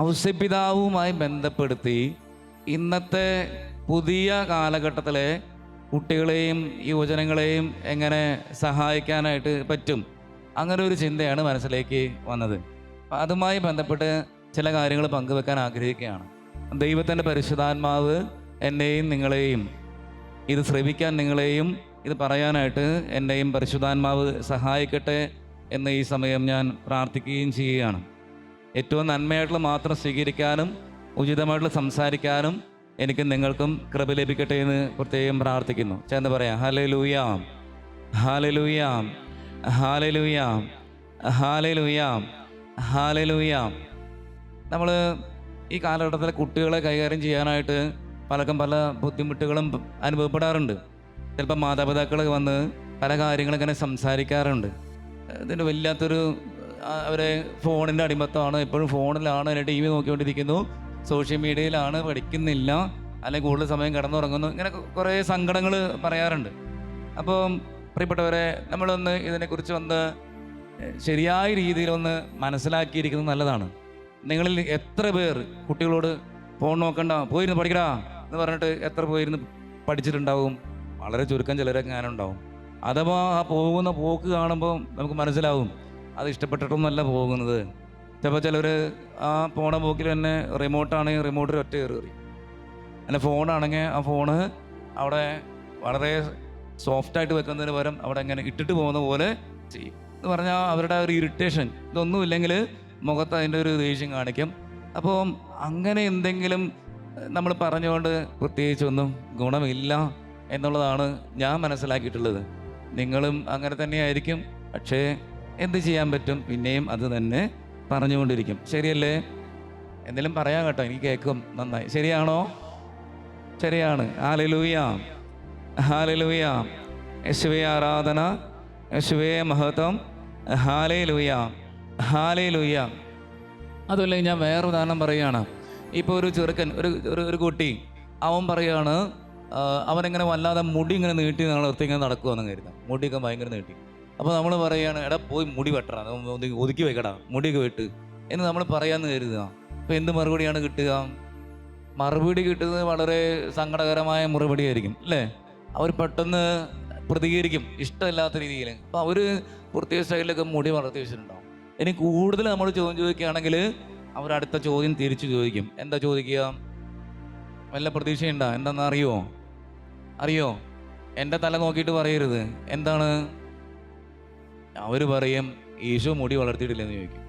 ഔസപിതാവുമായി ബന്ധപ്പെടുത്തി ഇന്നത്തെ പുതിയ കാലഘട്ടത്തിലെ കുട്ടികളെയും യുവജനങ്ങളെയും എങ്ങനെ സഹായിക്കാനായിട്ട് പറ്റും, അങ്ങനെ ഒരു ചിന്തയാണ് മനസ്സിലേക്ക് വന്നത്. അപ്പം അതുമായി ബന്ധപ്പെട്ട് ചില കാര്യങ്ങൾ പങ്കുവെക്കാൻ ആഗ്രഹിക്കുകയാണ്. ദൈവത്തിൻ്റെ പരിശുദ്ധാത്മാവ് എന്നെയും നിങ്ങളെയും, ഇത് ശ്രവിക്കാൻ നിങ്ങളെയും ഇത് പറയാനായിട്ട് എന്നെയും പരിശുദ്ധാത്മാവ് സഹായിക്കട്ടെ എന്ന് ഈ സമയം ഞാൻ പ്രാർത്ഥിക്കുകയും ചെയ്യുകയാണ്. ഏറ്റവും നന്മയായിട്ടുള്ള മാത്രം സ്വീകരിക്കാനും ഉചിതമായിട്ടുള്ള സംസാരിക്കാനും എനിക്ക് നിങ്ങൾക്കും കൃപ ലഭിക്കട്ടെ എന്ന് പ്രത്യേകം പ്രാർത്ഥിക്കുന്നു. ചേർന്ന് പറയാം ഹല്ലേലൂയ, ഹല്ലേലൂയ, ഹല്ലേലൂയ, ഹല്ലേലൂയ, ഹല്ലേലൂയ. നമ്മൾ ഈ കാലഘട്ടത്തിലെ കുട്ടികളെ കൈകാര്യം ചെയ്യാനായിട്ട് പലർക്കും പല ബുദ്ധിമുട്ടുകളും അനുഭവപ്പെടാറുണ്ട്. ചിലപ്പോൾ മാതാപിതാക്കൾ വന്ന് പല കാര്യങ്ങളും ഇങ്ങനെ സംസാരിക്കാറുണ്ട്. ഇതിന് വല്ലാത്തൊരു അവരെ ഫോണിൻ്റെ അടിമത്തമാണ്, എപ്പോഴും ഫോണിലാണ്, അതിനെ TV നോക്കിക്കൊണ്ടിരിക്കുന്നു, സോഷ്യൽ മീഡിയയിലാണ്, പഠിക്കുന്നില്ല, അല്ലെങ്കിൽ കൂടുതൽ സമയം കിടന്നുറങ്ങുന്നു, ഇങ്ങനെ കുറേ സങ്കടങ്ങൾ പറയാറുണ്ട്. അപ്പോൾ പ്രിയപ്പെട്ടവരെ, നമ്മളൊന്ന് ഇതിനെക്കുറിച്ച് ഒന്ന് ശരിയായ രീതിയിലൊന്ന് മനസ്സിലാക്കിയിരിക്കുന്നത് നല്ലതാണ്. നിങ്ങളിൽ എത്ര പേർ കുട്ടികളോട് ഫോൺ നോക്കണ്ട, പോയിരുന്ന് പഠിക്കടാ എന്ന് പറഞ്ഞിട്ട് എത്ര പോയിരുന്ന് പഠിച്ചിട്ടുണ്ടാവും? വളരെ ചുരുക്കം ചിലരൊക്കെ ഞാനുണ്ടാവും. അഥവാ ആ പോകുന്ന പോക്ക് കാണുമ്പോൾ നമുക്ക് മനസ്സിലാവും അത് ഇഷ്ടപ്പെട്ടിട്ടൊന്നുമല്ല പോകുന്നത്. ചിലപ്പോൾ ചിലർ ആ പോണ പോക്കിൽ തന്നെ റിമോട്ടാണെങ്കിൽ റിമോട്ടിൽ ഒറ്റ കയറി, അല്ല ഫോണാണെങ്കിൽ ആ ഫോണ് അവിടെ വളരെ സോഫ്റ്റായിട്ട് വെക്കുന്നതിന് പകരം അവിടെ ഇങ്ങനെ ഇട്ടിട്ട് പോകുന്ന പോലെ ചെയ്യും. എന്ന് പറഞ്ഞാൽ അവരുടെ ഒരു ഇറിറ്റേഷൻ, ഇതൊന്നുമില്ലെങ്കിൽ മുഖത്ത് അതിൻ്റെ ഒരു ദേഷ്യം കാണിക്കും. അപ്പോൾ അങ്ങനെ എന്തെങ്കിലും നമ്മൾ പറഞ്ഞുകൊണ്ട് പ്രത്യേകിച്ചൊന്നും ഗുണമില്ല എന്നുള്ളതാണ് ഞാൻ മനസ്സിലാക്കിയിട്ടുള്ളത്. നിങ്ങളും അങ്ങനെ തന്നെയായിരിക്കും. പക്ഷേ എന്ത് ചെയ്യാൻ പറ്റും, പിന്നെയും അത് തന്നെ പറഞ്ഞുകൊണ്ടിരിക്കും. ശരിയല്ലേ? എന്തെങ്കിലും പറയാം കേട്ടോ, എനിക്ക് കേൾക്കും നന്നായി. ശരിയാണോ? ശരിയാണ്. Hallelujah, hallelujah. യേശുവേ ആരാധന, യേശുവേ മഹത്വം. Hallelujah, hallelujah. അതുമല്ല, ഞാൻ വേറെ ഉദാഹരണം പറയുകയാണ്. ഇപ്പോൾ ഒരു ചെറുക്കൻ, ഒരു കുട്ടി, അവൻ പറയുകയാണ്, അവനിങ്ങനെ വല്ലാതെ മുടി ഇങ്ങനെ നീട്ടി നിർത്തി ഇങ്ങനെ നടക്കുമെന്ന് കരുതാം. മുടിയൊക്കെ ഭയങ്കര നീട്ടി. അപ്പോൾ നമ്മൾ പറയുകയാണ്, എടാ പോയി മുടി വെട്ടണം, ഒതുക്കി വെക്കടാ, മുടിയൊക്കെ വെട്ട് എന്ന് നമ്മൾ പറയാമെന്ന് കരുതുക. അപ്പോൾ എന്ത് മറുപടിയാണ് കിട്ടുക? മറുപടി കിട്ടുന്നത് വളരെ സങ്കടകരമായ മറുപടിയായിരിക്കും, അല്ലേ? അവർ പെട്ടെന്ന് പ്രതികരിക്കും ഇഷ്ടമില്ലാത്ത രീതിയിൽ. അപ്പോൾ അവർ പ്രത്യേക സ്റ്റൈലിലൊക്കെ മുടി വളർത്തി വെച്ചിട്ടുണ്ടാവും. ഇനി കൂടുതൽ നമ്മൾ ചോദ്യം ചോദിക്കുകയാണെങ്കിൽ അവർ അടുത്ത ചോദ്യം തിരിച്ചു ചോദിക്കും. എന്താ ചോദിക്കുക? വല്ല പ്രതീക്ഷയുണ്ടോ? എന്താണെന്ന് അറിയോ? എൻ്റെ തല നോക്കിയിട്ട് പറയരുത്. എന്താണ്? അവർ പറയും, ഈശോ മുടി വളർത്തിയിട്ടില്ലെന്ന് ചോദിക്കും.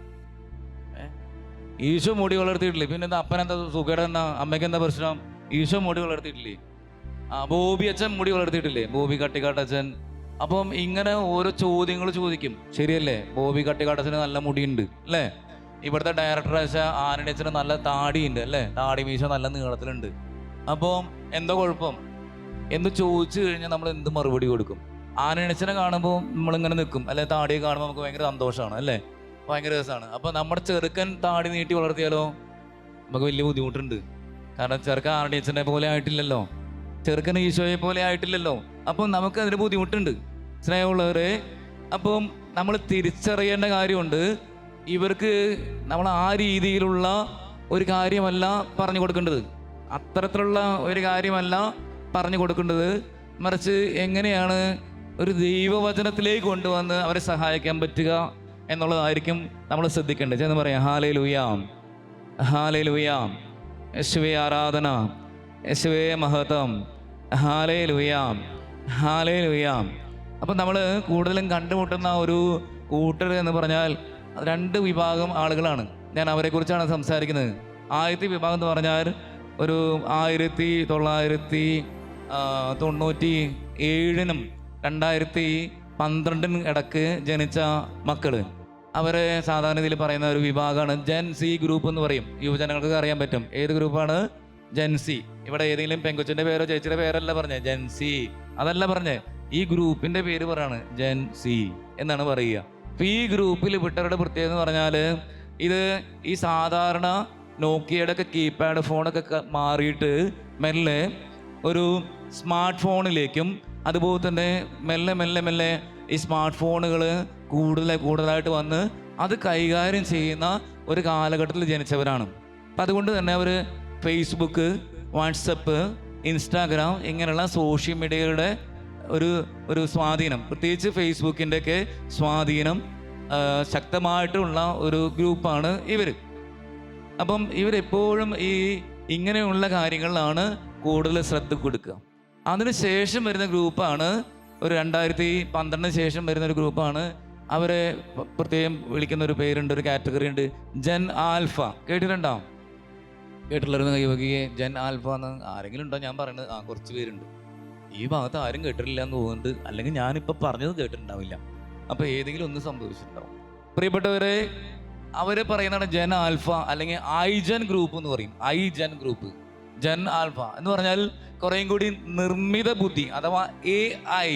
ഈശോ മുടി വളർത്തിയിട്ടില്ലേ? പിന്നെ എന്താ അപ്പനെന്താ സുഖേടെന്നാ? അമ്മയ്ക്ക് എന്താ പ്രശ്നം? ഈശോ മുടി വളർത്തിയിട്ടില്ലേ? ബോബി അച്ഛൻ മുടി വളർത്തിയിട്ടില്ലേ? ബോബി കട്ടിക്കാട്ടച്ഛൻ. അപ്പം ഇങ്ങനെ ഓരോ ചോദ്യങ്ങൾ ചോദിക്കും. ശരിയല്ലേ? ബോബി കട്ടിക്കാട്ടച്ഛന് നല്ല മുടിയുണ്ട്, അല്ലേ? ഇവിടുത്തെ ഡയറക്ടർ ആന്റണി അച്ഛന് നല്ല താടിയുണ്ട്, അല്ലേ? താടി മീശ നല്ല നീളത്തിലുണ്ട്. അപ്പം എന്താ കുഴപ്പം എന്ന് ചോദിച്ചു കഴിഞ്ഞാൽ നമ്മൾ എന്ത് മറുപടി കൊടുക്കും? ആന്റണി അച്ഛനെ കാണുമ്പോൾ നമ്മളിങ്ങനെ നിൽക്കും, അല്ലെ? താടിയെ കാണുമ്പോൾ നമുക്ക് ഭയങ്കര സന്തോഷമാണ്, അല്ലേ? ഭയങ്കര രസമാണ്. അപ്പോൾ നമ്മുടെ ചെറുക്കൻ താടി നീട്ടി വളർത്തിയാലോ നമുക്ക് വലിയ ബുദ്ധിമുട്ടുണ്ട്. കാരണം ചെറുക്കൻ ആന്റണി അച്ഛനെ പോലെ ആയിട്ടില്ലല്ലോ, ചെറുക്കൻ ഈശോയെ പോലെ ആയിട്ടില്ലല്ലോ. അപ്പം നമുക്ക് അതിന് ബുദ്ധിമുട്ടുണ്ട്, സ്നേഹമുള്ളവരെ. അപ്പം നമ്മൾ തിരിച്ചറിയേണ്ട കാര്യമുണ്ട്, ഇവർക്ക് നമ്മൾ ആ രീതിയിലുള്ള ഒരു കാര്യമല്ല പറഞ്ഞു കൊടുക്കേണ്ടത്, അത്തരത്തിലുള്ള ഒരു കാര്യമല്ല പറഞ്ഞു കൊടുക്കേണ്ടത്. മറിച്ച് എങ്ങനെയാണ് ഒരു ദൈവവചനത്തിലേക്ക് കൊണ്ടുവന്ന് അവരെ സഹായിക്കാൻ പറ്റുക എന്നുള്ളതായിരിക്കും നമ്മൾ ശ്രദ്ധിക്കേണ്ടത്. എന്ന് പറയാം ഹല്ലേലൂയ, ഹല്ലേലൂയ. യേശുവേ ആരാധന, യേശുവേ മഹത്വം. Hallelujah, hallelujah. അപ്പം നമ്മൾ കൂടുതലും കണ്ടുമുട്ടുന്ന ഒരു കൂട്ടർ എന്ന് പറഞ്ഞാൽ രണ്ട് വിഭാഗം ആളുകളാണ്. ഞാൻ അവരെക്കുറിച്ചാണ് സംസാരിക്കുന്നത്. ആദ്യത്തെ വിഭാഗം എന്ന് പറഞ്ഞാൽ ഒരു 1997 2012 ഇടക്ക് ജനിച്ച മക്കൾ. അവരെ സാധാരണ ഇതിൽ പറയുന്ന ഒരു വിഭാഗമാണ് ജെൻ സി ഗ്രൂപ്പ് എന്ന് പറയും. യുവജനങ്ങൾക്ക് അറിയാൻ പറ്റും ഏത് ഗ്രൂപ്പാണ് ജെൻ സി. ഇവിടെ ഏതെങ്കിലും പെങ്കൊച്ചിൻ്റെ പേരോ ചേച്ചിയുടെ പേരല്ല പറഞ്ഞേ, ജെൻ സി അതല്ല പറഞ്ഞേ. ഈ ഗ്രൂപ്പിൻ്റെ പേര് പറയാണ് ജെൻ സി എന്നാണ് പറയുക. അപ്പോൾ ഈ ഗ്രൂപ്പിൽ വിട്ടവരുടെ പ്രത്യേകത എന്ന് പറഞ്ഞാൽ ഇത് ഈ സാധാരണ നോക്കിയയുടെ ഒക്കെ കീപാഡ് ഫോണൊക്കെ മാറിയിട്ട് മെല്ലെ ഒരു സ്മാർട്ട് ഫോണിലേക്കും അതുപോലെ തന്നെ മെല്ലെ ഈ സ്മാർട്ട് ഫോണുകൾ കൂടുതലായിട്ട് വന്ന് അത് കൈകാര്യം ചെയ്യുന്ന ഒരു കാലഘട്ടത്തിൽ ജനിച്ചവരാണ്. അപ്പം അതുകൊണ്ട് തന്നെ അവർ ഫേസ്ബുക്ക്, വാട്സപ്പ്, ഇൻസ്റ്റാഗ്രാം ഇങ്ങനെയുള്ള സോഷ്യൽ മീഡിയയുടെ ഒരു സ്വാധീനം, പ്രത്യേകിച്ച് ഫേസ്ബുക്കിൻ്റെയൊക്കെ സ്വാധീനം ശക്തമായിട്ടുള്ള ഒരു ഗ്രൂപ്പാണ് ഇവർ. അപ്പം ഇവരെപ്പോഴും ഇങ്ങനെയുള്ള കാര്യങ്ങളിലാണ് കൂടുതൽ ശ്രദ്ധ കൊടുക്കുക. അതിനുശേഷം വരുന്ന ഗ്രൂപ്പാണ് ഒരു 2012 ശേഷം വരുന്ന ഒരു ഗ്രൂപ്പാണ്. അവരെ പ്രത്യേകം വിളിക്കുന്ന ഒരു പേരുണ്ട്, ഒരു കാറ്റഗറി ഉണ്ട്, ജെൻ ആൽഫ. കേട്ടിട്ടുണ്ടോ? കേട്ടിട്ടുള്ളൊരു കൈവകിയെ ജെൻ ആൽഫ എന്ന് ആരെങ്കിലും ഉണ്ടോ? ഞാൻ പറയുന്നത് കുറച്ച് പേരുണ്ട്. ഈ ഭാഗത്ത് ആരും കേട്ടിട്ടില്ല എന്ന് തോന്നുന്നുണ്ട്, അല്ലെങ്കിൽ ഞാനിപ്പോൾ പറഞ്ഞത് കേട്ടിട്ടുണ്ടാവില്ല. അപ്പോൾ ഏതെങ്കിലും ഒന്ന് സംഭവിച്ചിട്ടുണ്ടാവും. പ്രിയപ്പെട്ടവരെ, അവർ പറയുന്നതാണ് ജെൻ ആൽഫ അല്ലെങ്കിൽ ഐജൻ ഗ്രൂപ്പ് എന്ന് പറയും. ഐജൻ ഗ്രൂപ്പ്, ജെൻ ആൽഫ എന്ന് പറഞ്ഞാൽ കുറേയും കൂടി നിർമ്മിത ബുദ്ധി അഥവാ AI,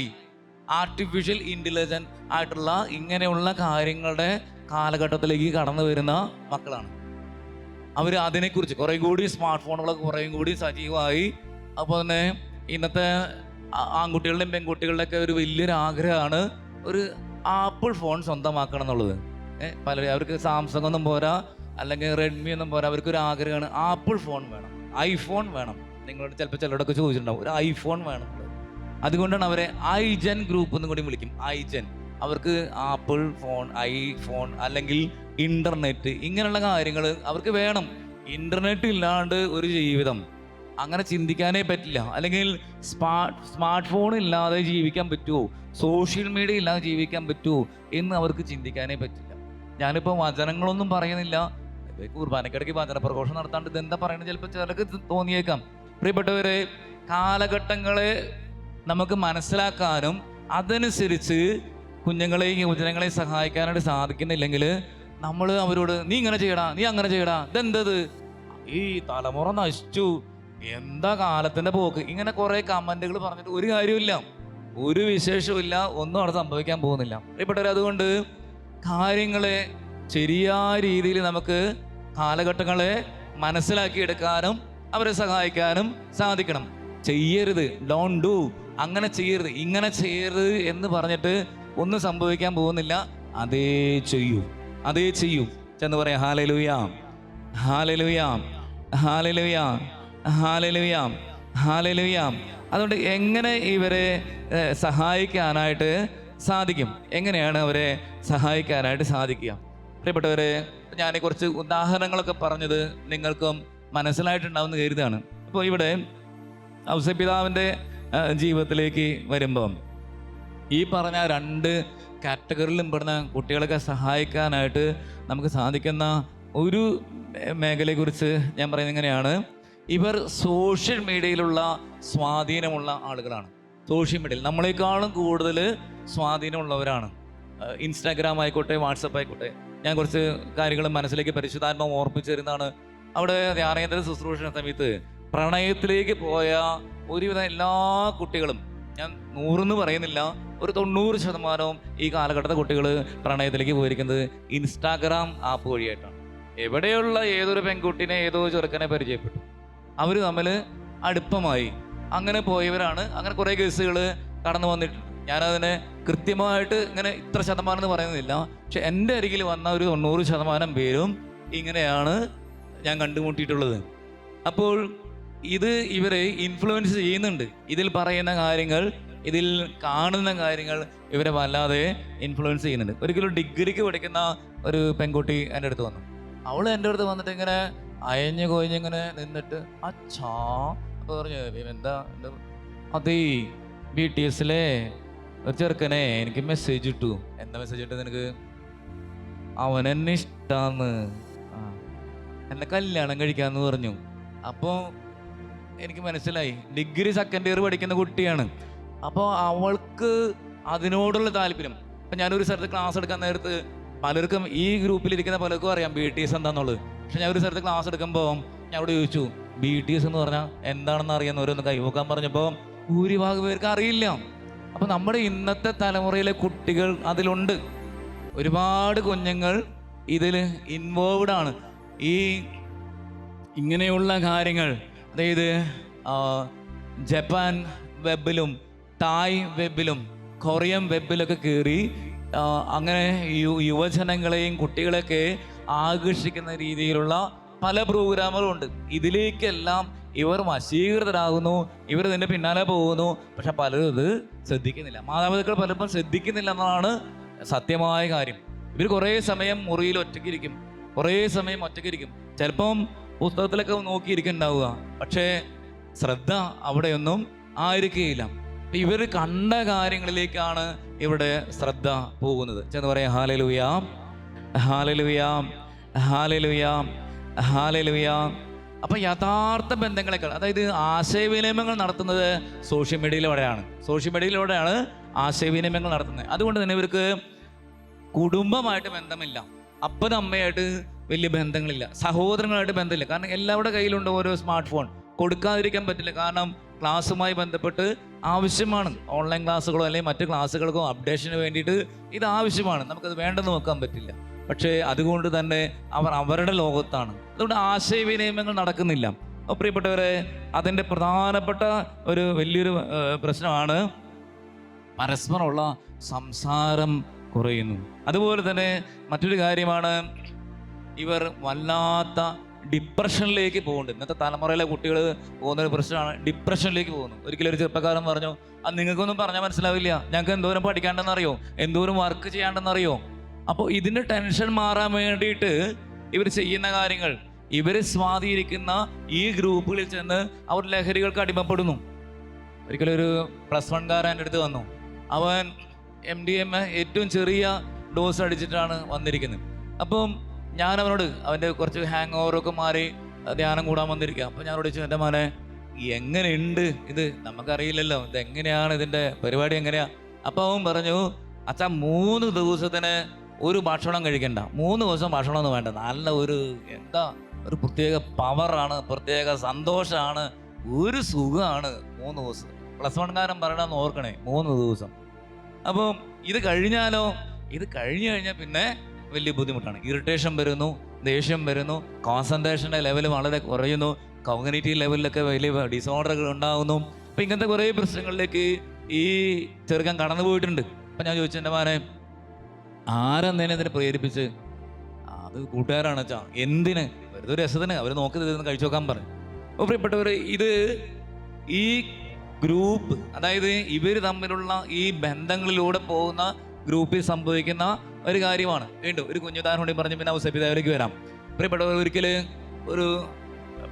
ആർട്ടിഫിഷ്യൽ ഇൻ്റലിജൻസ് ആയിട്ടുള്ള ഇങ്ങനെയുള്ള കാര്യങ്ങളുടെ കാലഘട്ടത്തിലേക്ക് കടന്നു വരുന്ന മക്കളാണ്. അവർ അതിനെക്കുറിച്ച് കുറേ കൂടി സ്മാർട്ട് ഫോണുകളൊക്കെ കുറേയും കൂടി സജീവമായി. അപ്പോൾ തന്നെ ഇന്നത്തെ ആൺകുട്ടികളുടെയും പെൺകുട്ടികളുടെയൊക്കെ ഒരു വലിയൊരു ആഗ്രഹമാണ് ഒരു ആപ്പിൾ ഫോൺ സ്വന്തമാക്കണം എന്നുള്ളത്. പലരും അവർക്ക് സാംസങ് ഒന്നും പോരാ, അല്ലെങ്കിൽ റെഡ്മി ഒന്നും പോരാ, അവർക്കൊരു ആഗ്രഹമാണ് ആപ്പിൾ ഫോൺ വേണം, ഐഫോൺ വേണം. നിങ്ങളോട് ചിലപ്പോൾ ചിലരോടൊക്കെ ചോദിച്ചിട്ടുണ്ടാവും, ഒരു ഐഫോൺ വേണം. അതുകൊണ്ടാണ് അവരെ ഐജൻ ഗ്രൂപ്പ് എന്നും കൂടി വിളിക്കും. ഐജൻ, അവർക്ക് ആപ്പിൾ ഫോൺ, ഐഫോൺ അല്ലെങ്കിൽ ഇൻ്റർനെറ്റ് ഇങ്ങനെയുള്ള കാര്യങ്ങൾ അവർക്ക് വേണം. ഇൻ്റർനെറ്റ് ഇല്ലാണ്ട് ഒരു ജീവിതം അങ്ങനെ ചിന്തിക്കാനേ പറ്റില്ല. അല്ലെങ്കിൽ സ്മാർട്ട് ഫോൺ ഇല്ലാതെ ജീവിക്കാൻ പറ്റുമോ, സോഷ്യൽ മീഡിയ ഇല്ലാതെ ജീവിക്കാൻ പറ്റുമോ എന്ന് അവർക്ക് ചിന്തിക്കാനേ പറ്റില്ല. ഞാനിപ്പോൾ വചനങ്ങളൊന്നും പറയുന്നില്ല, കുർബാനക്കിടയ്ക്ക് വചന പ്രഘോഷം നടത്താണ്ട് ഇതെന്താ പറയുന്നത് ചിലപ്പോൾ ചിലർക്ക് തോന്നിയേക്കാം. പ്രിയപ്പെട്ടവരെ, കാലഘട്ടങ്ങളെ നമുക്ക് മനസ്സിലാക്കാനും അതനുസരിച്ച് കുഞ്ഞുങ്ങളെയും യുവജനങ്ങളെയും സഹായിക്കാനായിട്ട് സാധിക്കുന്നില്ലെങ്കിൽ നമ്മൾ അവരോട് നീ ഇങ്ങനെ ചെയ്യടാ, നീ അങ്ങനെ ചെയ്യടാ, ഇതെന്തത്, ഈ തലമുറ നശിച്ചു, എന്താ കാലത്തിൻ്റെ പോക്ക്, ഇങ്ങനെ കുറേ കമൻറ്റുകൾ പറഞ്ഞിട്ട് ഒരു കാര്യമില്ല, ഒരു വിശേഷമില്ല, ഒന്നും അവിടെ സംഭവിക്കാൻ പോകുന്നില്ല. പ്രിയപ്പെട്ടവർ, അതുകൊണ്ട് കാര്യങ്ങളെ ശരിയായ രീതിയിൽ നമുക്ക് കാലഘട്ടങ്ങളെ മനസ്സിലാക്കിയെടുക്കാനും അവരെ സഹായിക്കാനും സാധിക്കണം. ചെയ്യരുത്, ഡോണ്ട് ഡു, അങ്ങനെ ചെയ്യരുത്, ഇങ്ങനെ ചെയ്യരുത് എന്ന് പറഞ്ഞിട്ട് ഒന്നും സംഭവിക്കാൻ പോകുന്നില്ല. അതേ ചെയ്യൂ, അതേ ചെയ്യൂ. ചെന്ന് പറയാം ഹല്ലേലൂയ, ഹല്ലേലൂയ, ഹല്ലേലൂയ, ഹല്ലേലൂയ, ഹല്ലേലൂയ. അതുകൊണ്ട് എങ്ങനെ ഇവരെ സഹായിക്കാനായിട്ട് സാധിക്കും? എങ്ങനെയാണ് അവരെ സഹായിക്കാനായിട്ട് സാധിക്കുക? പ്രിയപ്പെട്ടവരെ, ഞാൻ കുറച്ച് ഉദാഹരണങ്ങളൊക്കെ പറഞ്ഞത് നിങ്ങൾക്കും മനസ്സിലായിട്ടുണ്ടാവുമെന്ന് കരുതാണ്. അപ്പോൾ ഇവിടെ ഔസേപ്പിതാവിൻ്റെ ജീവിതത്തിലേക്ക് വരുമ്പം ഈ പറഞ്ഞ 2 കാറ്റഗറിയിലും പെടുന്ന കുട്ടികളൊക്കെ സഹായിക്കാനായിട്ട് നമുക്ക് സാധിക്കുന്ന ഒരു മേഖലയെക്കുറിച്ച് ഞാൻ പറയുന്നത് ഇങ്ങനെയാണ്. ഇവർ സോഷ്യൽ മീഡിയയിലുള്ള സ്വാധീനമുള്ള ആളുകളാണ്. സോഷ്യൽ മീഡിയയിൽ നമ്മളെക്കാളും കൂടുതൽ സ്വാധീനമുള്ളവരാണ്. ഇൻസ്റ്റാഗ്രാം ആയിക്കോട്ടെ, വാട്സപ്പ് ആയിക്കോട്ടെ. ഞാൻ കുറച്ച് കാര്യങ്ങൾ മനസ്സിലേക്ക് പരിശുദ്ധാത്മാവ് ഓർപ്പിച്ചു തരുന്നതാണ്. അവിടെ ധ്യാനേന്ദ്ര ശുശ്രൂഷ സമയത്ത് പ്രണയത്തിലേക്ക് പോയ ഒരുവിധം എല്ലാ കുട്ടികളും, ഞാൻ 100 പറയുന്നില്ല, ഒരു 90% ഈ കാലഘട്ടത്തെ കുട്ടികൾ പ്രണയത്തിലേക്ക് പോയിരിക്കുന്നത് ഇൻസ്റ്റാഗ്രാം ആപ്പ് വഴിയായിട്ടാണ്. എവിടെയുള്ള ഏതൊരു പെൺകുട്ടിനെ ഏതോ ചെറുക്കനെ പരിചയപ്പെട്ടു, അവർ തമ്മിൽ അടുപ്പമായി, അങ്ങനെ പോയവരാണ്. അങ്ങനെ കുറേ കേസുകൾ കടന്നു വന്നിട്ടുണ്ട്. ഞാനതിനെ കൃത്യമായിട്ട് ഇങ്ങനെ ഇത്ര ശതമാനം എന്ന് പറയുന്നില്ല, പക്ഷെ എൻ്റെ അരികിൽ വന്ന ഒരു 90% പേരും ഇങ്ങനെയാണ് ഞാൻ കണ്ടുമുട്ടിയിട്ടുള്ളത്. അപ്പോൾ ഇത് ഇവരെ ഇൻഫ്ലുവൻസ് ചെയ്യുന്നുണ്ട്. ഇതിൽ പറയുന്ന കാര്യങ്ങൾ, ഇതിൽ കാണുന്ന കാര്യങ്ങൾ ഇവരെ വല്ലാതെ ഇൻഫ്ലുവൻസ് ചെയ്യുന്നുണ്ട്. ഒരിക്കലും ഡിഗ്രിക്ക് പഠിക്കുന്ന ഒരു പെൺകുട്ടി എൻ്റെ അടുത്ത് വന്നു. അവൾ എൻ്റെ അടുത്ത് വന്നിട്ട് ഇങ്ങനെ അയഞ്ഞ് കൊയഞ്ഞിങ്ങനെ നിന്നിട്ട് അച്ഛാ അപ്പോൾ പറഞ്ഞു, എന്താ അതേ BTS ഒരു ചെറുക്കനെ എനിക്ക് മെസ്സേജ് ഇട്ടു. എന്താ മെസ്സേജ് ഇട്ടത് നിനക്ക്? അവൻ എന്നെ ഇഷ്ടാന്ന്, എന്നെ കല്യാണം കഴിക്കാന്ന് പറഞ്ഞു. അപ്പോൾ എനിക്ക് മനസ്സിലായി, ഡിഗ്രി 2nd ഇയർ പഠിക്കുന്ന കുട്ടിയാണ്. അപ്പോൾ അവൾക്ക് അതിനോടുള്ള താല്പര്യം. അപ്പം ഞാനൊരു സ്ഥലത്ത് ക്ലാസ് എടുക്കാൻ നേരത്ത് പലർക്കും, ഈ ഗ്രൂപ്പിലിരിക്കുന്ന പലർക്കും അറിയാം BTS എന്താണെന്നുള്ളത്. പക്ഷെ ഞാൻ ഒരു സ്ഥലത്ത് ക്ലാസ് എടുക്കുമ്പോൾ ഞാൻ അവിടെ ചോദിച്ചു, BTS എന്ന് പറഞ്ഞാൽ എന്താണെന്ന് അറിയുന്നവരൊന്ന് കൈവക്കാൻ പറഞ്ഞപ്പോൾ ഭൂരിഭാഗം പേർക്ക് അറിയില്ല. അപ്പോൾ നമ്മുടെ ഇന്നത്തെ തലമുറയിലെ കുട്ടികൾ അതിലുണ്ട്. ഒരുപാട് കുഞ്ഞുങ്ങൾ ഇതിൽ ഇൻവോൾവ്ഡ് ആണ്. ഈ ഇങ്ങനെയുള്ള കാര്യങ്ങൾ, അതായത് ജപ്പാൻ വെബിലും തായ് വെബിലും കൊറിയൻ വെബിലൊക്കെ കയറി അങ്ങനെ യുവജനങ്ങളെയും കുട്ടികളെയൊക്കെ ആകർഷിക്കുന്ന രീതിയിലുള്ള പല പ്രോഗ്രാമുകളും ഉണ്ട്. ഇതിലേക്കെല്ലാം ഇവർ വശീകൃതരാകുന്നു, ഇവർ ഇതിൻ്റെ പിന്നാലെ പോകുന്നു. പക്ഷെ പലരും ഇത് ശ്രദ്ധിക്കുന്നില്ല. മാതാപിതാക്കൾ പലപ്പോഴും ശ്രദ്ധിക്കുന്നില്ല എന്നതാണ് സത്യമായ കാര്യം. ഇവർ കുറേ സമയം മുറിയിൽ ഒറ്റയ്ക്കിരിക്കും, കുറേ സമയം ഒറ്റയ്ക്കിരിക്കും. ചിലപ്പം പുസ്തകത്തിലൊക്കെ നോക്കിയിരിക്കുന്നുണ്ടാവുക, പക്ഷേ ശ്രദ്ധ അവിടെയൊന്നും ആയിരിക്കുകയില്ല. ഇവർ കണ്ട കാര്യങ്ങളിലേക്കാണ് ഇവിടെ ശ്രദ്ധ പോകുന്നത്. ചെന്ന് പറയാം ഹല്ലേലൂയ, ഹല്ലേലൂയ, ഹല്ലേലൂയ, ഹല്ലേലൂയ. അപ്പം യഥാർത്ഥ ബന്ധങ്ങളെക്കാൾ, അതായത് ആശയവിനിമയങ്ങൾ നടത്തുന്നത് സോഷ്യൽ മീഡിയയിലൂടെയാണ് ആശയവിനിമയങ്ങൾ നടത്തുന്നത്. അതുകൊണ്ട് തന്നെ ഇവർക്ക് കുടുംബമായിട്ട് ബന്ധമില്ല, അപ്പനും അമ്മയായിട്ട് വലിയ ബന്ധങ്ങളില്ല, സഹോദരങ്ങളായിട്ട് ബന്ധമില്ല. കാരണം എല്ലാവരുടെ കയ്യിലുണ്ട് ഓരോ സ്മാർട്ട് ഫോൺ. കൊടുക്കാതിരിക്കാൻ പറ്റില്ല, കാരണം ക്ലാസ്സുമായി ബന്ധപ്പെട്ട് ആവശ്യമാണ്. ഓൺലൈൻ ക്ലാസ്സുകളോ അല്ലെങ്കിൽ മറ്റ് ക്ലാസ്സുകൾക്കോ അപ്ഡേഷന് വേണ്ടിയിട്ട് ഇത് ആവശ്യമാണ്. നമുക്കത് വേണ്ടെന്ന് നോക്കാൻ പറ്റില്ല. പക്ഷേ അതുകൊണ്ട് തന്നെ അവർ അവരുടെ ലോകത്താണ്. അതുകൊണ്ട് ആശയവിനിമയങ്ങൾ നടക്കുന്നില്ല. അപ്പോൾ പ്രിയപ്പെട്ടവരെ, അതിൻ്റെ പ്രധാനപ്പെട്ട ഒരു വലിയൊരു പ്രശ്നമാണ് പരസ്പരമുള്ള സംസാരം കുറയുന്നു. അതുപോലെ തന്നെ മറ്റൊരു കാര്യമാണ്, ഇവർ വല്ലാത്ത ഡിപ്രഷനിലേക്ക് പോകുന്നുണ്ട്. ഇന്നത്തെ തലമുറയിലെ കുട്ടികൾ പോകുന്നൊരു പ്രശ്നമാണ്, ഡിപ്രഷനിലേക്ക് പോകുന്നു. ഒരിക്കലും ഒരു ചെറുപ്പക്കാരൻ പറഞ്ഞു, അത് നിങ്ങൾക്കൊന്നും പറഞ്ഞാൽ മനസ്സിലാവില്ല, ഞങ്ങൾക്ക് എന്തോരം പഠിക്കാണ്ടെന്നറിയോ, എന്തോരം വർക്ക് ചെയ്യാണ്ടെന്നറിയോ. അപ്പോൾ ഇതിൻ്റെ ടെൻഷൻ മാറാൻ വേണ്ടിയിട്ട് ഇവർ ചെയ്യുന്ന കാര്യങ്ങൾ, ഇവർ സ്വാധീനിക്കുന്ന ഈ ഗ്രൂപ്പുകളിൽ ചെന്ന് അവർ ലഹരികൾക്ക് അടിമപ്പെടുന്നു. ഒരിക്കലും ഒരു +1 എൻ്റെ അടുത്ത് വന്നു. അവൻ MDMA ഏറ്റവും ചെറിയ ഡോസ് അടിച്ചിട്ടാണ് വന്നിരിക്കുന്നത്. അപ്പം ഞാൻ അവനോട്, അവൻ്റെ കുറച്ച് ഹാങ് ഓവറൊക്കെ മാറി ധ്യാനം കൂടാൻ വന്നിരിക്കുക. അപ്പം ഞാനോട് ചോദിച്ചു, എൻ്റെ മോനെ എങ്ങനെയുണ്ട് ഇത്, നമുക്കറിയില്ലല്ലോ ഇതെങ്ങനെയാണ്, ഇതിൻ്റെ പരിപാടി എങ്ങനെയാ. അപ്പം അവൻ പറഞ്ഞു, അച്ഛാ 3 ദിവസത്തിന് ഒരു ഭക്ഷണം കഴിക്കണ്ട, 3 ദിവസം ഭക്ഷണമൊന്നും വേണ്ട, നല്ല ഒരു ഒരു പ്രത്യേക പവറാണ്, പ്രത്യേക സന്തോഷമാണ്, ഒരു സുഖമാണ് 3 ദിവസം. +1 പറയണമെന്ന് ഓർക്കണേ, 3 ദിവസം. അപ്പം ഇത് കഴിഞ്ഞാലോ, ഇത് കഴിഞ്ഞാൽ പിന്നെ വലിയ ബുദ്ധിമുട്ടാണ്. ഇറിറ്റേഷൻ വരുന്നു, ദേഷ്യം വരുന്നു, കോൺസെൻട്രേഷൻ്റെ ലെവൽ വളരെ കുറയുന്നു, കോഗ്നിറ്റീവ് ലെവലിലൊക്കെ വലിയ ഡിസോർഡറുകൾ ഉണ്ടാകുന്നു. അപ്പം ഇങ്ങനത്തെ കുറേ പ്രശ്നങ്ങളിലേക്ക് ഈ ചെറുക്കൻ കടന്നു പോയിട്ടുണ്ട്. അപ്പം ഞാൻ ചോദിച്ചു, എൻ്റെ മോനെ ആരെന്നേനെ ഇതിനെ പ്രേരിപ്പിച്ച്? അത് കൂട്ടുകാരാണ് വെച്ചാ. എന്തിന്? വെറുതെ ഒരു രസത്തിന്, അവർ നോക്കി തരുന്ന കഴിച്ചു നോക്കാൻ പറഞ്ഞു. അപ്പോൾ പ്രിയപ്പെട്ടവർ, ഇത് ഈ ഗ്രൂപ്പ്, അതായത് ഇവർ തമ്മിലുള്ള ഈ ബന്ധങ്ങളിലൂടെ പോകുന്ന ഗ്രൂപ്പിൽ സംഭവിക്കുന്ന ഒരു കാര്യമാണ്. വീണ്ടും ഒരു കുഞ്ഞുദാഹരണം കൂടി പറഞ്ഞ് പിന്നെ അവസരപ്പിതാവിലേക്ക് വരാം. പ്രിയപ്പെട്ടവർ, ഒരിക്കൽ ഒരു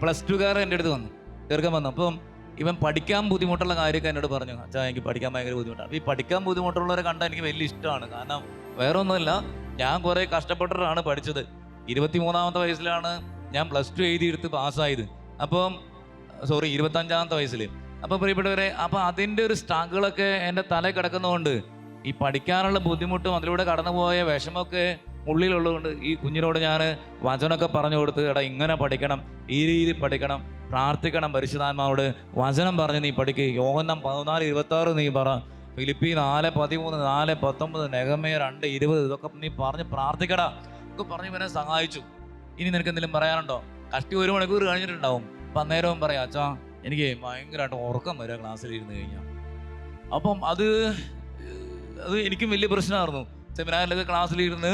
+2 എൻ്റെ അടുത്ത് വന്നു, ചെറുക്കൻ വന്നു. അപ്പം ഇവൻ പഠിക്കാൻ ബുദ്ധിമുട്ടുള്ള കാര്യമൊക്കെ എന്നോട് പറഞ്ഞു, അച്ഛാ എനിക്ക് പഠിക്കാൻ ഭയങ്കര ബുദ്ധിമുട്ടാണ്. ഈ പഠിക്കാൻ ബുദ്ധിമുട്ടുള്ളവരെ കണ്ടാൽ എനിക്ക് വലിയ ഇഷ്ടമാണ്. കാരണം വേറെ ഒന്നുമില്ല, ഞാൻ കുറേ കഷ്ടപ്പെട്ടിട്ടാണ് പഠിച്ചത്. 23-ാമത്തെ വയസ്സിലാണ് ഞാൻ +2 എഴുതിയെടുത്ത് പാസ്സായത്. അപ്പം 25-ാമത്തെ വയസ്സിൽ. അപ്പോൾ പ്രിയപ്പെട്ടവരെ, അപ്പോൾ അതിൻ്റെ ഒരു സ്ട്രഗിളൊക്കെ എൻ്റെ തലയിൽ കിടക്കുന്നതുകൊണ്ട്, ഈ പഠിക്കാനുള്ള ബുദ്ധിമുട്ടും അതിലൂടെ കടന്നുപോയ വിഷമമൊക്കെ ഉള്ളിലുള്ളതുകൊണ്ട് ഈ കുഞ്ഞിനോട് ഞാൻ വചനമൊക്കെ പറഞ്ഞു കൊടുത്ത്, എടാ ഇങ്ങനെ പഠിക്കണം, ഈ രീതിയിൽ പഠിക്കണം, പ്രാർത്ഥിക്കണം, പരിശുദ്ധാത്മാവോട് വചനം പറഞ്ഞ് നീ പഠിക്കുക, യോഹന്നാൻ 14:26 നീ പറ, ഫിലിപ്പി 4:13, 4:19, നെഹമ്യ 2:20 ഇതൊക്കെ നീ പറഞ്ഞ് പ്രാർത്ഥിക്കടാ ഒക്കെ പറഞ്ഞ് ഇവനെ സഹായിച്ചു. ഇനി നിനക്ക് എന്തെങ്കിലും പറയാനുണ്ടോ? കഷ്ടി 1 മണിക്കൂർ കഴിഞ്ഞിട്ടുണ്ടാവും. അപ്പം അന്നേരവും പറയാം, അച്ഛാ എനിക്ക് ഭയങ്കരമായിട്ട് ഉറക്കം വരിക ക്ലാസ്സിലിരുന്ന് കഴിഞ്ഞാൽ. അപ്പം അത് എനിക്കും വലിയ പ്രശ്നമായിരുന്നു. സെമിനാറിലൊക്കെ ക്ലാസ്സിലിരുന്ന്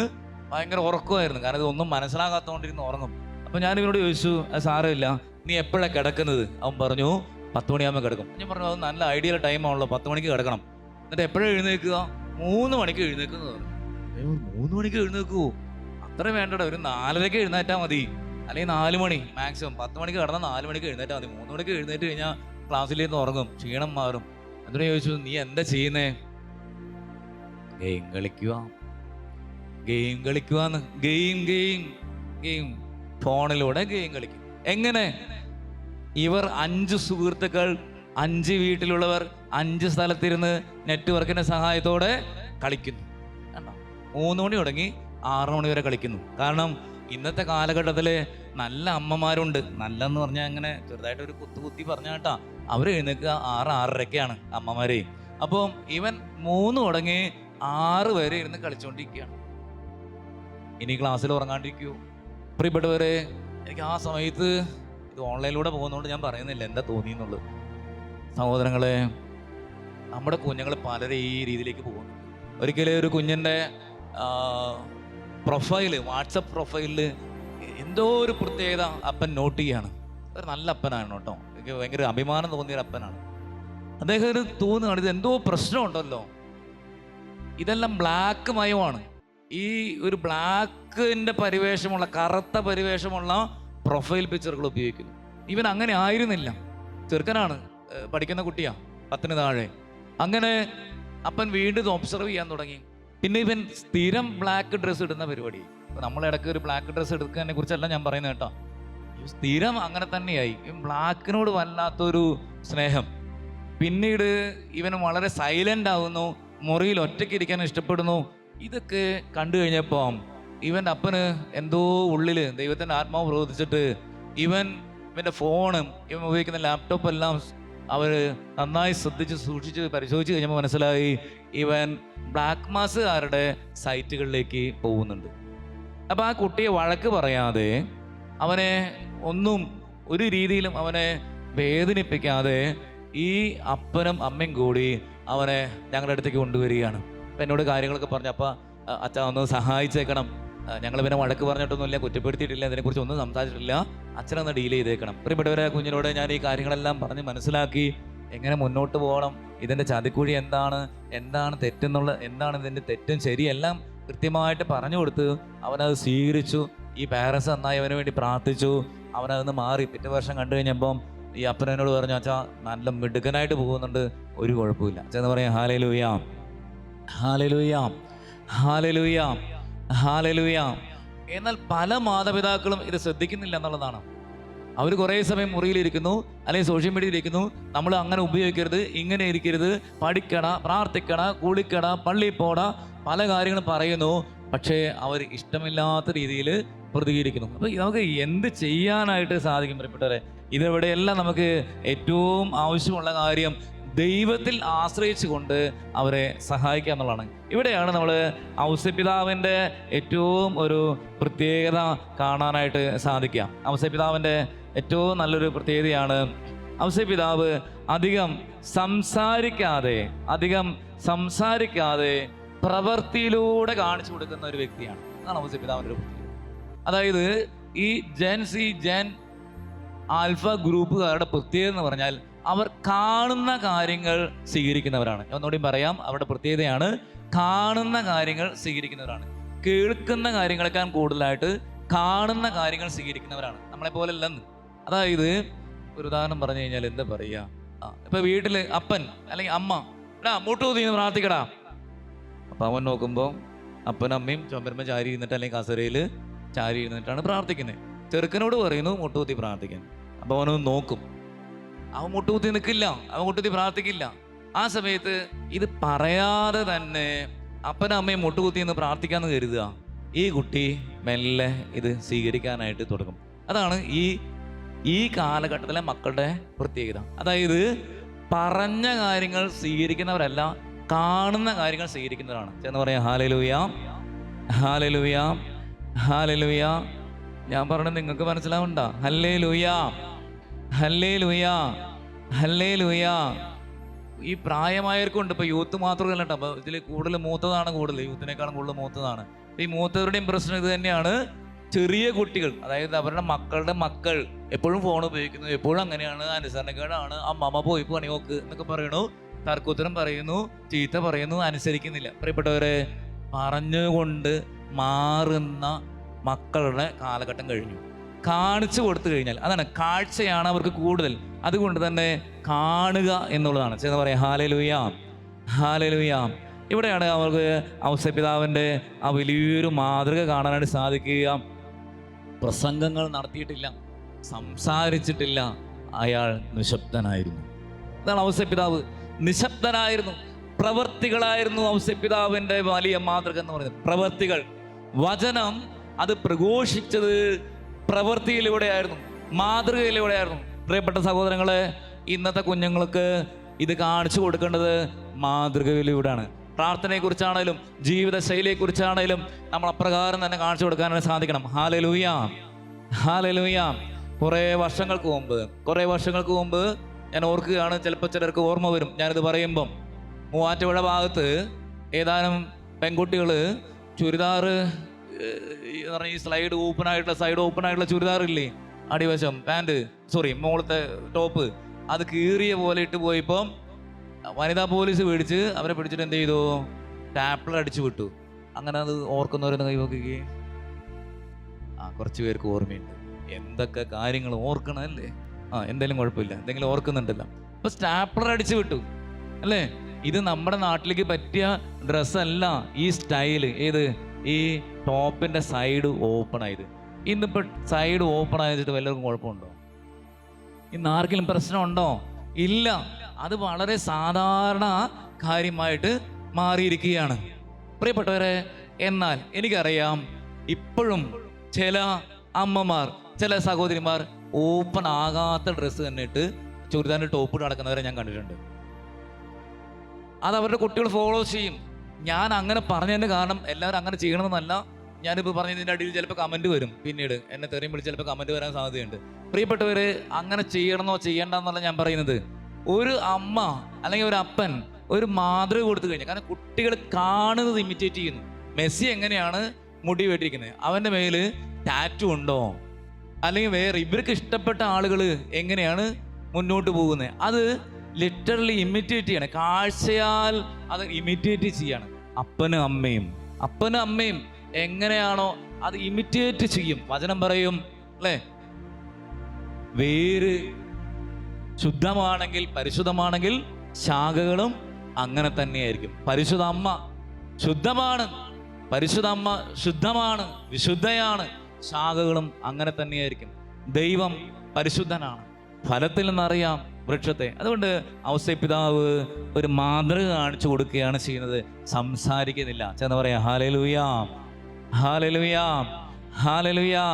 ഭയങ്കര ഉറക്കമായിരുന്നു, കാരണം ഇതൊന്നും മനസ്സിലാകാത്തതുകൊണ്ടിരുന്ന് ഉറങ്ങും. അപ്പം ഞാൻ ഇവനോട് ചോദിച്ചു, അത് സാരമില്ല, നീ എപ്പോഴാണ് കിടക്കുന്നത്? അവൻ പറഞ്ഞു 10 മണിയാകുമ്പോൾ കിടക്കും. ഞാൻ പറഞ്ഞു, അത് നല്ല ഐഡിയൽ ടൈമാണല്ലോ, 10 മണിക്ക് കിടക്കണം. എന്നിട്ട് എപ്പോഴും എഴുന്നേൽക്കുക? 3 മണിക്ക് എഴുന്നേൽക്കുന്നത് പറഞ്ഞു. 3 മണിക്ക് എഴുന്നേൽക്കുമോ? അത്ര വേണ്ടട, ഒരു 4:30 എഴുന്നേറ്റാൽ മതി, അല്ലെങ്കിൽ 4 മണി മാക്സിമം. 10 മണിക്ക് കിടന്നാൽ 4 മണിക്ക് എഴുന്നേറ്റാൽ മതി. 3 മണിക്ക് എഴുന്നേറ്റ് കഴിഞ്ഞാൽ ക്ലാസ്സിലിരുന്ന് ഉറങ്ങും, ക്ഷീണം മാറും. എന്നിട്ട് ചോദിച്ചു, നീ എന്താ ചെയ്യുന്നേ? ഗെയിം കളിക്കുവാന്ന്. ഗെയിം ഫോണിലൂടെ ഗെയിം കളിക്കും. എങ്ങനെ? ഇവർ 5 സുഹൃത്തുക്കൾ, 5 വീട്ടിലുള്ളവർ 5 സ്ഥലത്തിരുന്ന് നെറ്റ്വർക്കിന്റെ സഹായത്തോടെ കളിക്കുന്നു. 3 മണി തുടങ്ങി 6 മണി വരെ കളിക്കുന്നു. കാരണം ഇന്നത്തെ കാലഘട്ടത്തിൽ നല്ല അമ്മമാരുണ്ട്. നല്ലെന്ന് പറഞ്ഞാൽ അങ്ങനെ ചെറുതായിട്ട് ഒരു കുത്തി പറഞ്ഞ കേട്ടാ, അവർ എഴുന്നേൽക്കുക 6-6:30 അമ്മമാരെ. അപ്പം ഇവൻ 3 തുടങ്ങി 6 വരെ ഇരുന്ന് കളിച്ചുകൊണ്ടിരിക്കുകയാണ്. ഇനി ക്ലാസ്സിൽ ഉറങ്ങാണ്ടിരിക്കുമോ? പ്രിയപ്പെട്ടവരെ, എനിക്ക് ആ സമയത്ത് ഇത് ഓൺലൈനിലൂടെ പോകുന്നതുകൊണ്ട് ഞാൻ പറയുന്നില്ല എന്താ തോന്നിയെന്നുള്ളത്. സഹോദരങ്ങളെ, നമ്മുടെ കുഞ്ഞുങ്ങൾ പലരും ഈ രീതിയിലേക്ക് പോകുന്നു. ഒരിക്കലും ഒരു കുഞ്ഞിൻ്റെ പ്രൊഫൈല്, വാട്സപ്പ് പ്രൊഫൈലിൽ എന്തോ ഒരു പ്രത്യേകത അപ്പൻ നോട്ട് ചെയ്യാണ്. ഒരു നല്ല അപ്പനാണ് കേട്ടോ, എനിക്ക് ഭയങ്കര അഭിമാനം തോന്നിയൊരു അപ്പനാണ്. അദ്ദേഹത്തിന് തോന്നുകയാണ് ഇത് എന്തോ പ്രശ്നമുണ്ടല്ലോ, ഇതെല്ലാം ബ്ലാക്ക് മയമാണ്. ഈ ഒരു ബ്ലാക്കിൻ്റെ പരിവേഷമുള്ള, കറുത്ത പരിവേഷമുള്ള പ്രൊഫൈൽ പിക്ചറുകൾ ഉപയോഗിക്കുന്നു. ഇവൻ അങ്ങനെ ആയിരുന്നില്ല, ചെറുക്കനാണ്, പഠിക്കുന്ന കുട്ടിയാ, 10 താഴെ. അങ്ങനെ അപ്പൻ വീണ്ടും ഒബ്സർവ് ചെയ്യാൻ തുടങ്ങി. പിന്നെ ഇവൻ സ്ഥിരം ബ്ലാക്ക് ഡ്രസ്സ് ഇടുന്ന പരിപാടി. നമ്മളിടയ്ക്ക് ഒരു ബ്ലാക്ക് ഡ്രസ്സ് എടുക്കുന്നതിനെ കുറിച്ചല്ല ഞാൻ പറയുന്നത് കേട്ടോ, സ്ഥിരം അങ്ങനെ തന്നെയായി. ബ്ലാക്കിനോട് വല്ലാത്തൊരു സ്നേഹം. പിന്നീട് ഇവന് വളരെ സൈലൻ്റ് ആവുന്നു, മുറിയിൽ ഒറ്റയ്ക്ക് ഇരിക്കാൻ ഇഷ്ടപ്പെടുന്നു. ഇതൊക്കെ കണ്ടു കഴിഞ്ഞപ്പോൾ ഇവൻ്റെ അപ്പന് എന്തോ ഉള്ളിൽ ദൈവത്തിൻ്റെ ആത്മാവ് പ്രവർത്തിച്ചിട്ട് ഇവൻ്റെ ഫോണും ഇവൻ ഉപയോഗിക്കുന്ന ലാപ്ടോപ്പ് എല്ലാം അവർ നന്നായി ശ്രദ്ധിച്ച് സൂക്ഷിച്ച് പരിശോധിച്ച് കഴിഞ്ഞപ്പോൾ മനസ്സിലായി ഇവൻ ബ്ലാക്ക് മാസുകാരുടെ സൈറ്റുകളിലേക്ക് പോകുന്നുണ്ട്. അപ്പോൾ ആ കുട്ടിയെ വഴക്ക് പറയാതെ, അവനെ ഒന്നും ഒരു രീതിയിലും അവനെ വേദനിപ്പിക്കാതെ ഈ അപ്പനും അമ്മയും കൂടി അവനെ ഞങ്ങളുടെ അടുത്തേക്ക് കൊണ്ടുവരികയാണ്. അപ്പം എന്നോട് കാര്യങ്ങളൊക്കെ പറഞ്ഞു, അപ്പോൾ അച്ഛൻ ഒന്ന് സഹായിച്ചേക്കണം, ഞങ്ങൾ പിന്നെ വഴക്ക് പറഞ്ഞിട്ടൊന്നുമില്ല, കുറ്റപ്പെടുത്തിയിട്ടില്ല, ഇതിനെക്കുറിച്ച് ഒന്നും സംസാരിച്ചിട്ടില്ല, അച്ഛനൊന്ന് ഡീൽ ചെയ്തേക്കണം. പ്രിയപ്പെട്ടവരെ, കുഞ്ഞിനോട് ഞാൻ ഈ കാര്യങ്ങളെല്ലാം പറഞ്ഞ് മനസ്സിലാക്കി എങ്ങനെ മുന്നോട്ട് പോകണം, ഇതിൻ്റെ ചതിക്കുഴി എന്താണ് തെറ്റെന്നുള്ള, എന്താണ് ഇതിൻ്റെ തെറ്റും ശരിയെല്ലാം കൃത്യമായിട്ട് പറഞ്ഞു കൊടുത്ത് അവനത് സ്വീകരിച്ചു. ഈ പാരൻസ് നന്നായി അവന് വേണ്ടി പ്രാർത്ഥിച്ചു. അവനതൊന്ന് മാറി. പിറ്റേ വർഷം കണ്ടു കഴിഞ്ഞപ്പം ഈ അപ്പനോട് പറഞ്ഞു, അച്ഛാ നല്ല മിടുക്കനായിട്ട് പോകുന്നുണ്ട്, ഒരു കുഴപ്പമില്ല. അച്ഛൻ എന്ന് പറയാം ഹല്ലേലൂയ, ഹല്ലേലൂയ, ഹല്ലേലൂയ, ഹല്ലേലൂയ. എന്നാൽ പല മാതാപിതാക്കളും ഇത് ശ്രദ്ധിക്കുന്നില്ല എന്നുള്ളതാണ്. അവർ കുറേ സമയം മുറിയിലിരിക്കുന്നു, അല്ലെങ്കിൽ സോഷ്യൽ മീഡിയയിലിരിക്കുന്നു. നമ്മൾ അങ്ങനെ ഉപയോഗിക്കരുത്, ഇങ്ങനെ ഇരിക്കരുത്, പഠിക്കണ, പ്രാർത്ഥിക്കണ, കുളിക്കണ, പള്ളിയിൽ പോട, പല കാര്യങ്ങളും പറയുന്നു. പക്ഷേ അവർ ഇഷ്ടമില്ലാത്ത രീതിയിൽ പ്രതികരിക്കുന്നു. അപ്പോൾ നമുക്ക് എന്ത് ചെയ്യാനായിട്ട് സാധിക്കും പ്രിയപ്പെട്ടവരെ? ഇതിവിടെയെല്ലാം നമുക്ക് ഏറ്റവും ആവശ്യമുള്ള കാര്യം ദൈവത്തിൽ ആശ്രയിച്ചു കൊണ്ട് അവരെ സഹായിക്കുക എന്നുള്ളതാണ്. ഇവിടെയാണ് നമ്മൾ ഔസേപ്പിതാവിൻ്റെ ഏറ്റവും ഒരു പ്രത്യേകത കാണാനായിട്ട് സാധിക്കുക. ഔസേപ്പിതാവിൻ്റെ ഏറ്റവും നല്ലൊരു പ്രത്യേകതയാണ് ഔസേപ്പിതാവ് അധികം സംസാരിക്കാതെ പ്രവൃത്തിയിലൂടെ കാണിച്ചു കൊടുക്കുന്ന ഒരു വ്യക്തിയാണ്. അതാണ് ഔസേപ്പിതാവിൻ്റെ ഒരു പ്രത്യേകത. അതായത് ഈ ജെൻ ആൽഫ ഗ്രൂപ്പുകാരുടെ പ്രത്യേകത എന്ന് പറഞ്ഞാൽ അവർ കാണുന്ന കാര്യങ്ങൾ സ്വീകരിക്കുന്നവരാണ്. ഒന്നുകൂടി പറയാം, അവരുടെ പ്രത്യേകതയാണ് കാണുന്ന കാര്യങ്ങൾ സ്വീകരിക്കുന്നവരാണ്. കേൾക്കുന്ന കാര്യങ്ങളെക്കാൾ കൂടുതലായിട്ട് കാണുന്ന കാര്യങ്ങൾ സ്വീകരിക്കുന്നവരാണ്. നമ്മളെപ്പോലെ അല്ലെന്ന്. അതായത് ഒരു ഉദാഹരണം പറഞ്ഞു കഴിഞ്ഞാൽ എന്താ പറയുക, ഇപ്പൊ വീട്ടില് അപ്പൻ അല്ലെങ്കിൽ അമ്മ മുട്ടുകുത്തി പ്രാർത്ഥിക്കടാ. അപ്പൊ അവൻ നോക്കുമ്പോൾ അപ്പനും അമ്മയും ചുമരുമ്പ ചാരി ഇരുന്നിട്ട് അല്ലെങ്കിൽ കസരയിൽ ചാരി ഇരുന്നിട്ടാണ് പ്രാർത്ഥിക്കുന്നത്. ചെറുക്കനോട് പറയുന്നു മുട്ടുകുത്തി പ്രാർത്ഥിക്കാൻ. അപ്പൊ അവനൊന്ന് നോക്കും, അവൻ മുട്ടുകുത്തി നിൽക്കില്ല, അവൻ മുട്ടുകുത്തി പ്രാർത്ഥിക്കില്ല. ആ സമയത്ത് ഇത് പറയാതെ തന്നെ അപ്പനും അമ്മയും മുട്ടുകുത്തി എന്ന് പ്രാർത്ഥിക്കാന്ന് കരുതുക, ഈ കുട്ടി മെല്ലെ ഇത് സ്വീകരിക്കാനായിട്ട് തുടങ്ങും. അതാണ് ഈ കാലഘട്ടത്തിലെ മക്കളുടെ പ്രത്യേകത. അതായത് പറഞ്ഞ കാര്യങ്ങൾ സ്വീകരിക്കുന്നവരല്ല, കാണുന്ന കാര്യങ്ങൾ സ്വീകരിക്കുന്നവരാണ്. എന്ന് പറയാം ഹല്ലേലൂയ, ഹല്ലേലൂയ, ഹല്ലേലൂയ. ഞാൻ പറഞ്ഞത് നിങ്ങൾക്ക് മനസ്സിലാവണ്ട? ഹല്ലേലൂയ, ഹല്ലേലൂയ, ഹല്ലേലൂയ. ഈ പ്രായമായവർക്കുണ്ട്. ഇപ്പോൾ യൂത്ത് മാത്രമല്ല കേട്ടോ, അപ്പോൾ ഇതിൽ കൂടുതൽ മൂത്തതാണ്, യൂത്തിനേക്കാളും കൂടുതൽ മൂത്തതാണ്. ഈ മൂത്തവരുടെയും പ്രശ്നം ഇത് തന്നെയാണ്. ചെറിയ കുട്ടികൾ, അതായത് അവരുടെ മക്കളുടെ മക്കൾ എപ്പോഴും ഫോൺ ഉപയോഗിക്കുന്നു, എപ്പോഴും അങ്ങനെയാണ്, അനുസരണക്കേടാണ്, അമ്മമ്മ പോയി പണി നോക്ക് എന്നൊക്കെ പറയണു, തർക്കുത്തരം പറയുന്നു, ചീത്ത പറയുന്നു, അനുസരിക്കുന്നില്ല. പ്രിയപ്പെട്ടവരെ, പറഞ്ഞുകൊണ്ട് മാറുന്ന മക്കളുടെ കാലഘട്ടം കഴിഞ്ഞു. കാണിച്ചു കൊടുത്തു കഴിഞ്ഞാൽ, അതാണ് കാഴ്ചയാണ് അവർക്ക് കൂടുതൽ. അതുകൊണ്ട് തന്നെ കാണുക എന്നുള്ളതാണ്. ചെന്ന് പറയാം ഹല്ലേലൂയ, ഹല്ലേലൂയ. ഇവിടെയാണ് അവർക്ക് ഔസേപ്പിതാവിൻ്റെ ആ വലിയൊരു മാതൃക കാണാനായിട്ട് സാധിക്കുക. പ്രസംഗങ്ങൾ നടത്തിയിട്ടില്ല, സംസാരിച്ചിട്ടില്ല, അയാൾ നിശബ്ദനായിരുന്നു. അതാണ് ഔസേപ്പിതാവ്, നിശബ്ദനായിരുന്നു. പ്രവർത്തികളായിരുന്നു ഔസേപ്പിതാവിൻ്റെ വലിയ മാതൃക എന്ന് പറയുന്നത്. പ്രവർത്തികൾ, വചനം അത് പ്രഘോഷിച്ചത് പ്രവൃത്തിയിലൂടെയായിരുന്നു, മാതൃകയിലൂടെയായിരുന്നു. പ്രിയപ്പെട്ട സഹോദരങ്ങളെ, ഇന്നത്തെ കുഞ്ഞുങ്ങൾക്ക് ഇത് കാണിച്ചു കൊടുക്കേണ്ടത് മാതൃകയിലൂടെയാണ്. പ്രാർത്ഥനയെക്കുറിച്ചാണേലും ജീവിതശൈലിയെക്കുറിച്ചാണേലും നമ്മൾ അപ്രകാരം തന്നെ കാണിച്ചു കൊടുക്കാനായിട്ട് സാധിക്കണം. Hallelujah, hallelujah. കുറേ വർഷങ്ങൾക്ക് മുമ്പ് ഞാൻ ഓർക്കുകയാണ്, ചിലപ്പോൾ ചിലർക്ക് ഓർമ്മ വരും ഞാനിത് പറയുമ്പം. മൂവാറ്റുപുഴ ഭാഗത്ത് ഏതാനും പെൺകുട്ടികൾ ചുരിദാർ പറഞ്ഞ ഈ സൈഡ് ഓപ്പൺ ആയിട്ടുള്ള ചുരിദാറില്ലേ, അടിവശം മുകളത്തെ ടോപ്പ് അത് കീറിയ പോലെ ഇട്ട് പോയപ്പം വനിതാ പോലീസ് പിടിച്ച് അവരെ പിടിച്ചിട്ട് എന്ത് ചെയ്തു? ടാപ്പിൾ അടിച്ചു വിട്ടു. അങ്ങനെ അത് ഓർക്കുന്നവരെന്ന് കൈവക്കുകയെ കുറച്ച് പേർക്ക് ഓർമ്മയുണ്ട്. എന്തൊക്കെ കാര്യങ്ങൾ ഓർക്കണമല്ലേ? എന്തായാലും കുഴപ്പമില്ല, എന്തെങ്കിലും ഓർക്കുന്നുണ്ടല്ലോ. അപ്പൊ സ്റ്റാപ്ലർ അടിച്ചു വിട്ടു അല്ലേ? ഇത് നമ്മുടെ നാട്ടിലേക്ക് പറ്റിയ ഡ്രസ്സല്ല ഈ സ്റ്റൈല്. ഏത്? ഈ ടോപ്പിന്റെ സൈഡ് ഓപ്പൺ ആയത്. ഇന്നിപ്പോ സൈഡ് ഓപ്പൺ ആയിട്ട് വല്ലവർക്കും കുഴപ്പമുണ്ടോ? ഇന്ന് ആർക്കെങ്കിലും പ്രശ്നമുണ്ടോ? ഇല്ല. അത് വളരെ സാധാരണ കാര്യമായിട്ട് മാറിയിരിക്കുകയാണ് പ്രിയപ്പെട്ടവരെ. എന്നാൽ എനിക്കറിയാം ഇപ്പോഴും ചില അമ്മമാർ, ചില സഹോദരിമാർ ഓപ്പൺ ആകാത്ത ഡ്രസ്സ് തന്നെ ഇട്ട് ചുരിദാറിന്റെ ടോപ്പ് നടക്കുന്നവരെ ഞാൻ കണ്ടിട്ടുണ്ട്. അത് അവരുടെ കുട്ടികൾ ഫോളോ ചെയ്യും. ഞാൻ അങ്ങനെ പറഞ്ഞതിന്റെ കാരണം എല്ലാവരും അങ്ങനെ ചെയ്യണമെന്നല്ല. ഞാനിപ്പോൾ പറഞ്ഞതിൻ്റെ അടിയിൽ ചിലപ്പോൾ കമന്റ് വരും, പിന്നീട് എന്നെ തെറിയും വിളിച്ച് ചിലപ്പോൾ കമന്റ് വരാൻ സാധ്യതയുണ്ട്. പ്രിയപ്പെട്ടവര്, അങ്ങനെ ചെയ്യണമെന്നോ ചെയ്യണ്ടെന്നല്ല ഞാൻ പറയുന്നത്. ഒരു അമ്മ അല്ലെങ്കിൽ ഒരു അപ്പൻ ഒരു മാതൃക കൊടുത്തു കഴിഞ്ഞാൽ, കാരണം കുട്ടികൾ കാണുന്നത് ഇമിറ്റേറ്റ് ചെയ്യുന്നു. മെസ്സി എങ്ങനെയാണ് മുടി വെട്ടിയിരിക്കുന്നത്, അവൻ്റെ മേല് ടാറ്റു ഉണ്ടോ, അല്ലെങ്കിൽ വേറെ ഇവർക്ക് ഇഷ്ടപ്പെട്ട ആളുകൾ എങ്ങനെയാണ് മുന്നോട്ട് പോകുന്നത്, അത് ലിറ്ററലി ഇമിറ്റേറ്റ് ചെയ്യണം. കാഴ്ചയാൽ അത് ഇമിറ്റേറ്റ് ചെയ്യാണ്. അപ്പനും അമ്മയും എങ്ങനെയാണോ അത് ഇമിറ്റേറ്റ് ചെയ്യും. വചനം പറയും അല്ലേ, വേര് ശുദ്ധമാണെങ്കിൽ, പരിശുദ്ധമാണെങ്കിൽ ശാഖകളും അങ്ങനെ തന്നെയായിരിക്കും. പരിശുദ്ധ അമ്മ ശുദ്ധമാണ്, പരിശുദ്ധ അമ്മ ശുദ്ധമാണ്, വിശുദ്ധയാണ്, ശാഖകളും അങ്ങനെ തന്നെയായിരിക്കും. ദൈവം പരിശുദ്ധനാണ്. ഫലത്തിൽ നിന്നറിയാം വൃക്ഷത്തെ. അതുകൊണ്ട് ഔസേപ്പിതാവ് ഒരു മാതൃക കാണിച്ചു കൊടുക്കുകയാണ് ചെയ്യുന്നത്. സംസാരിക്കുന്നില്ല. ചെന്ന് പറയാം ഹല്ലേലൂയാ, ഹല്ലേലൂയാ, ഹല്ലേലൂയാ.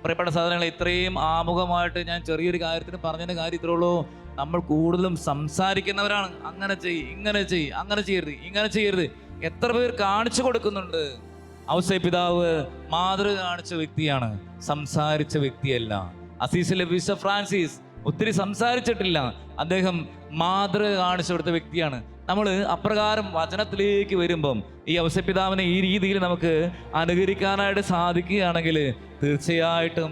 പ്രിയപ്പെട്ട സഹോദരങ്ങളെ, ഇത്രയും ആമുഖമായിട്ട് ഞാൻ ചെറിയൊരു കാര്യത്തിന് പറഞ്ഞതിൻ്റെ കാര്യം ഇത്രേ ഉള്ളൂ. നമ്മൾ കൂടുതലും സംസാരിക്കുന്നവരാണ്. അങ്ങനെ ചെയ്യ്, ഇങ്ങനെ ചെയ്യ്, അങ്ങനെ ചെയ്യരുത്, ഇങ്ങനെ ചെയ്യരുത്. എത്ര പേർ കാണിച്ചു കൊടുക്കുന്നുണ്ട്. ഔസേപ്പിതാവ് മാതൃക കാണിച്ച വ്യക്തിയാണ്, സംസാരിച്ച വ്യക്തിയല്ല. അസീസിലെ ബിഷപ്പ് ഫ്രാൻസിസ് ഒത്തിരി സംസാരിച്ചിട്ടില്ല, അദ്ദേഹം മാതൃക കാണിച്ചു കൊടുത്ത വ്യക്തിയാണ്. നമ്മൾ അപ്രകാരം വചനത്തിലേക്ക് വരുമ്പം ഈ ഔസേപ്പിതാവിനെ ഈ രീതിയിൽ നമുക്ക് അനുകരിക്കാനായിട്ട് സാധിക്കുകയാണെങ്കിൽ തീർച്ചയായിട്ടും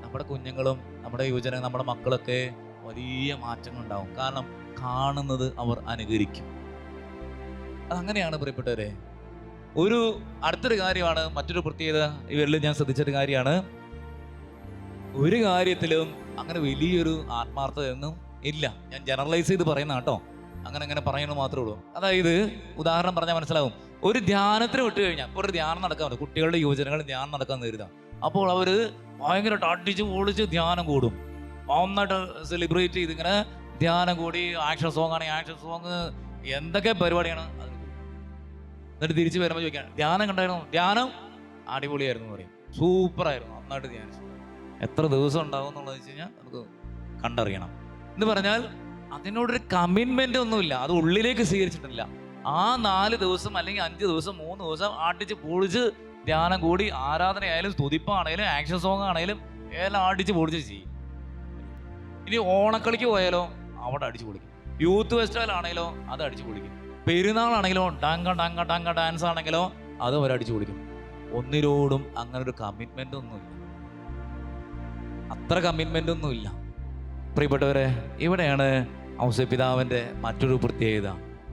നമ്മുടെ കുഞ്ഞുങ്ങളും നമ്മുടെ യുവജനങ്ങളും നമ്മുടെ മക്കളൊക്കെ വലിയ മാറ്റങ്ങൾ ഉണ്ടാവും. കാരണം കാണുന്നത് അവർ അനുകരിക്കും. അതങ്ങനെയാണ് പ്രിയപ്പെട്ടവരെ. അടുത്തൊരു കാര്യമാണ്, മറ്റൊരു പ്രത്യേകത ഇവരിൽ ഞാൻ ശ്രദ്ധിച്ചൊരു കാര്യമാണ്, ഒരു കാര്യത്തിലും അങ്ങനെ വലിയൊരു ആത്മാർത്ഥതയൊന്നും ഇല്ല. ഞാൻ ജനറലൈസ് ചെയ്ത് പറയുന്ന കേട്ടോ, അങ്ങനെ പറയണമെന്ന് മാത്രമേ ഉള്ളൂ. അതായത് ഉദാഹരണം പറഞ്ഞാൽ മനസ്സിലാവും. ഒരു ധ്യാനത്തിന് വിട്ടു കഴിഞ്ഞാൽ, ഇപ്പോൾ ഒരു ധ്യാനം നടക്കാൻ, കുട്ടികളുടെ യുവജനങ്ങൾ ധ്യാനം നടക്കാൻ കരുതാം. അപ്പോൾ അവർ ഭയങ്കരമായിട്ട് അടിച്ച് പൊളിച്ച് ധ്യാനം കൂടും, നന്നായിട്ട് സെലിബ്രേറ്റ് ചെയ്ത് ഇങ്ങനെ ധ്യാനം കൂടി. ആക്ഷൻ സോങ് ആണെങ്കിൽ ആക്ഷൻ സോങ്, എന്തൊക്കെ പരിപാടിയാണ്. എന്നിട്ട് തിരിച്ച് വരുമ്പോൾ ചോദിക്കാൻ, ധ്യാനം കണ്ടായിരുന്നു? ധ്യാനം അടിപൊളിയായിരുന്നു പറയും, സൂപ്പറായിരുന്നു, നന്നായിട്ട് ധ്യാനിച്ചു. എത്ര ദിവസം ഉണ്ടാവും എന്നുള്ളത് വെച്ച് കഴിഞ്ഞാൽ നമുക്ക് കണ്ടറിയണം. എന്ന് പറഞ്ഞാൽ അതിനോടൊരു കമ്മിറ്റ്മെന്റ് ഒന്നുമില്ല, അത് ഉള്ളിലേക്ക് സ്വീകരിച്ചിട്ടില്ല. ആ 4 ദിവസം അല്ലെങ്കിൽ 5 ദിവസം 3 ദിവസം ആട്ടിച്ച് പൊളിച്ച് ധ്യാനം കൂടി, ആരാധനയായാലും സ്തുതിപ്പാണേലും ആക്ഷൻ സോങ് ആണേലും എല്ലാം ആടിച്ച് പൊളിച്ച് ചെയ്യും. ഇനി ഓണക്കളിക്ക് പോയാലോ അവിടെ അടിച്ചു പൊളിക്കും, യൂത്ത് ഫെസ്റ്റിവൽ ആണെങ്കിലോ അത് അടിച്ചു പൊളിക്കും, പെരുന്നാളാണെങ്കിലോ ടങ്ക ഡാൻസ് ആണെങ്കിലോ അത് അവരടിച്ചു പൊളിക്കും. ഒന്നിനോടും അങ്ങനെ ഒരു കമ്മിറ്റ്മെന്റ് ഒന്നുമില്ല, അത്ര കമ്മിറ്റ്മെന്റ് ഒന്നുമില്ല. പ്രിയപ്പെട്ടവരെ, ഇവിടെയാണ് ഔസേപ്പിതാവിന്റെ മറ്റൊരു പ്രത്യേകത.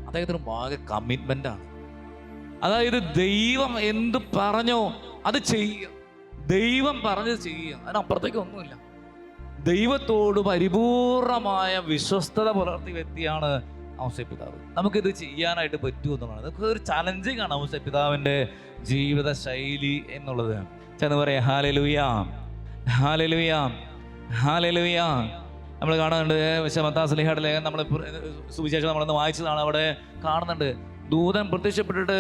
അദ്ദേഹത്തിന് ആകെ കമ്മിറ്റ്മെന്റ് ആണ്. അതായത് ദൈവം എന്ത് പറഞ്ഞോ അത് ചെയ്യുക, ദൈവം പറഞ്ഞത് ചെയ്യുക, അതിനപ്പുറത്തേക്ക് ഒന്നുമില്ല. ദൈവത്തോട് പരിപൂർണമായ വിശ്വസ്തത പുലർത്തിയ വ്യക്തിയാണ് ഔസേപ്പിതാവ്. നമുക്കിത് ചെയ്യാനായിട്ട് പറ്റുമെന്നുള്ളതാണ്. അതൊക്കെ ഒരു ചലഞ്ചിങ് ആണ് ഔസേപ്പിതാവിന്റെ ജീവിത ശൈലി എന്നുള്ളത്. ചെന്ന് പറയാം ഹല്ലേലൂയാ, ഹല്ലേലൂയാ, ഹല്ലേലൂയാ. നമ്മൾ കാണുന്നുണ്ട് മത്തായി ശ്ലീഹയുടെ ലേഖനം, നമ്മൾ സുവിശേഷം നമ്മളൊന്ന് വായിച്ചതാണ്. അവിടെ കാണുന്നുണ്ട്, ദൂതൻ പ്രത്യക്ഷപ്പെട്ടിട്ട്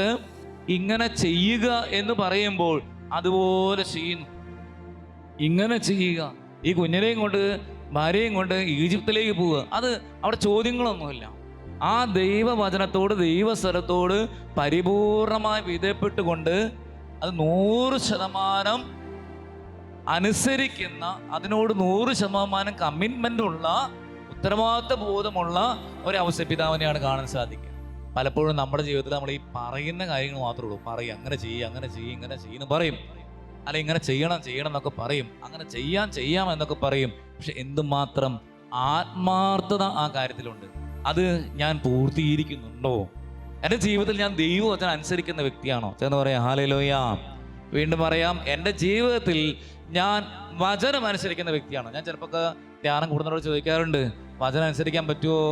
ഇങ്ങനെ ചെയ്യുക എന്ന് പറയുമ്പോൾ അതുപോലെ ചെയ്യുന്നു. ഇങ്ങനെ ചെയ്യുക, ഈ കുഞ്ഞിനെയും കൊണ്ട് ഭാര്യയും കൊണ്ട് ഈജിപ്തിലേക്ക് പോവുക, അത് അവിടെ ചോദ്യങ്ങളൊന്നുമില്ല. ആ ദൈവവചനത്തോട് ദൈവസ്വരത്തോട് പരിപൂർണമായി വിധേയപ്പെട്ടുകൊണ്ട് അത് 100% അനുസരിക്കുന്ന, അതിനോട് 100% കമ്മിറ്റ്മെന്റ് ഉള്ള, ഉത്തരവാദിത്വ ബോധമുള്ള ഒരു ഔസേപ്പിതാവിനെയാണ് കാണാൻ സാധിക്കുക. പലപ്പോഴും നമ്മുടെ ജീവിതത്തിൽ നമ്മൾ ഈ പറയുന്ന കാര്യങ്ങൾ മാത്രമേ ഉള്ളൂ. പറയും, അങ്ങനെ ചെയ്യും, അങ്ങനെ ചെയ്യും, ഇങ്ങനെ ചെയ്യുന്നു പറയും, അല്ല ഇങ്ങനെ ചെയ്യണം എന്നൊക്കെ പറയും, അങ്ങനെ ചെയ്യാം എന്നൊക്കെ പറയും. പക്ഷെ എന്തുമാത്രം ആത്മാർത്ഥത ആ കാര്യത്തിലുണ്ട്, അത് ഞാൻ പൂർത്തീകരിക്കുന്നുണ്ടോ? എൻ്റെ ജീവിതത്തിൽ ഞാൻ ദൈവവചനം അനുസരിക്കുന്ന വ്യക്തിയാണോ എന്ന് പറയാം. ഹല്ലേലൂയ. വീണ്ടും പറയാം, എൻ്റെ ജീവിതത്തിൽ ഞാൻ വചനം അനുസരിക്കുന്ന വ്യക്തിയാണോ? ഞാൻ ചിലപ്പോൾ ധ്യാനം കൂടുന്നവരോട് ചോദിക്കാറുണ്ട്, വചനം അനുസരിക്കാൻ പറ്റുമോ?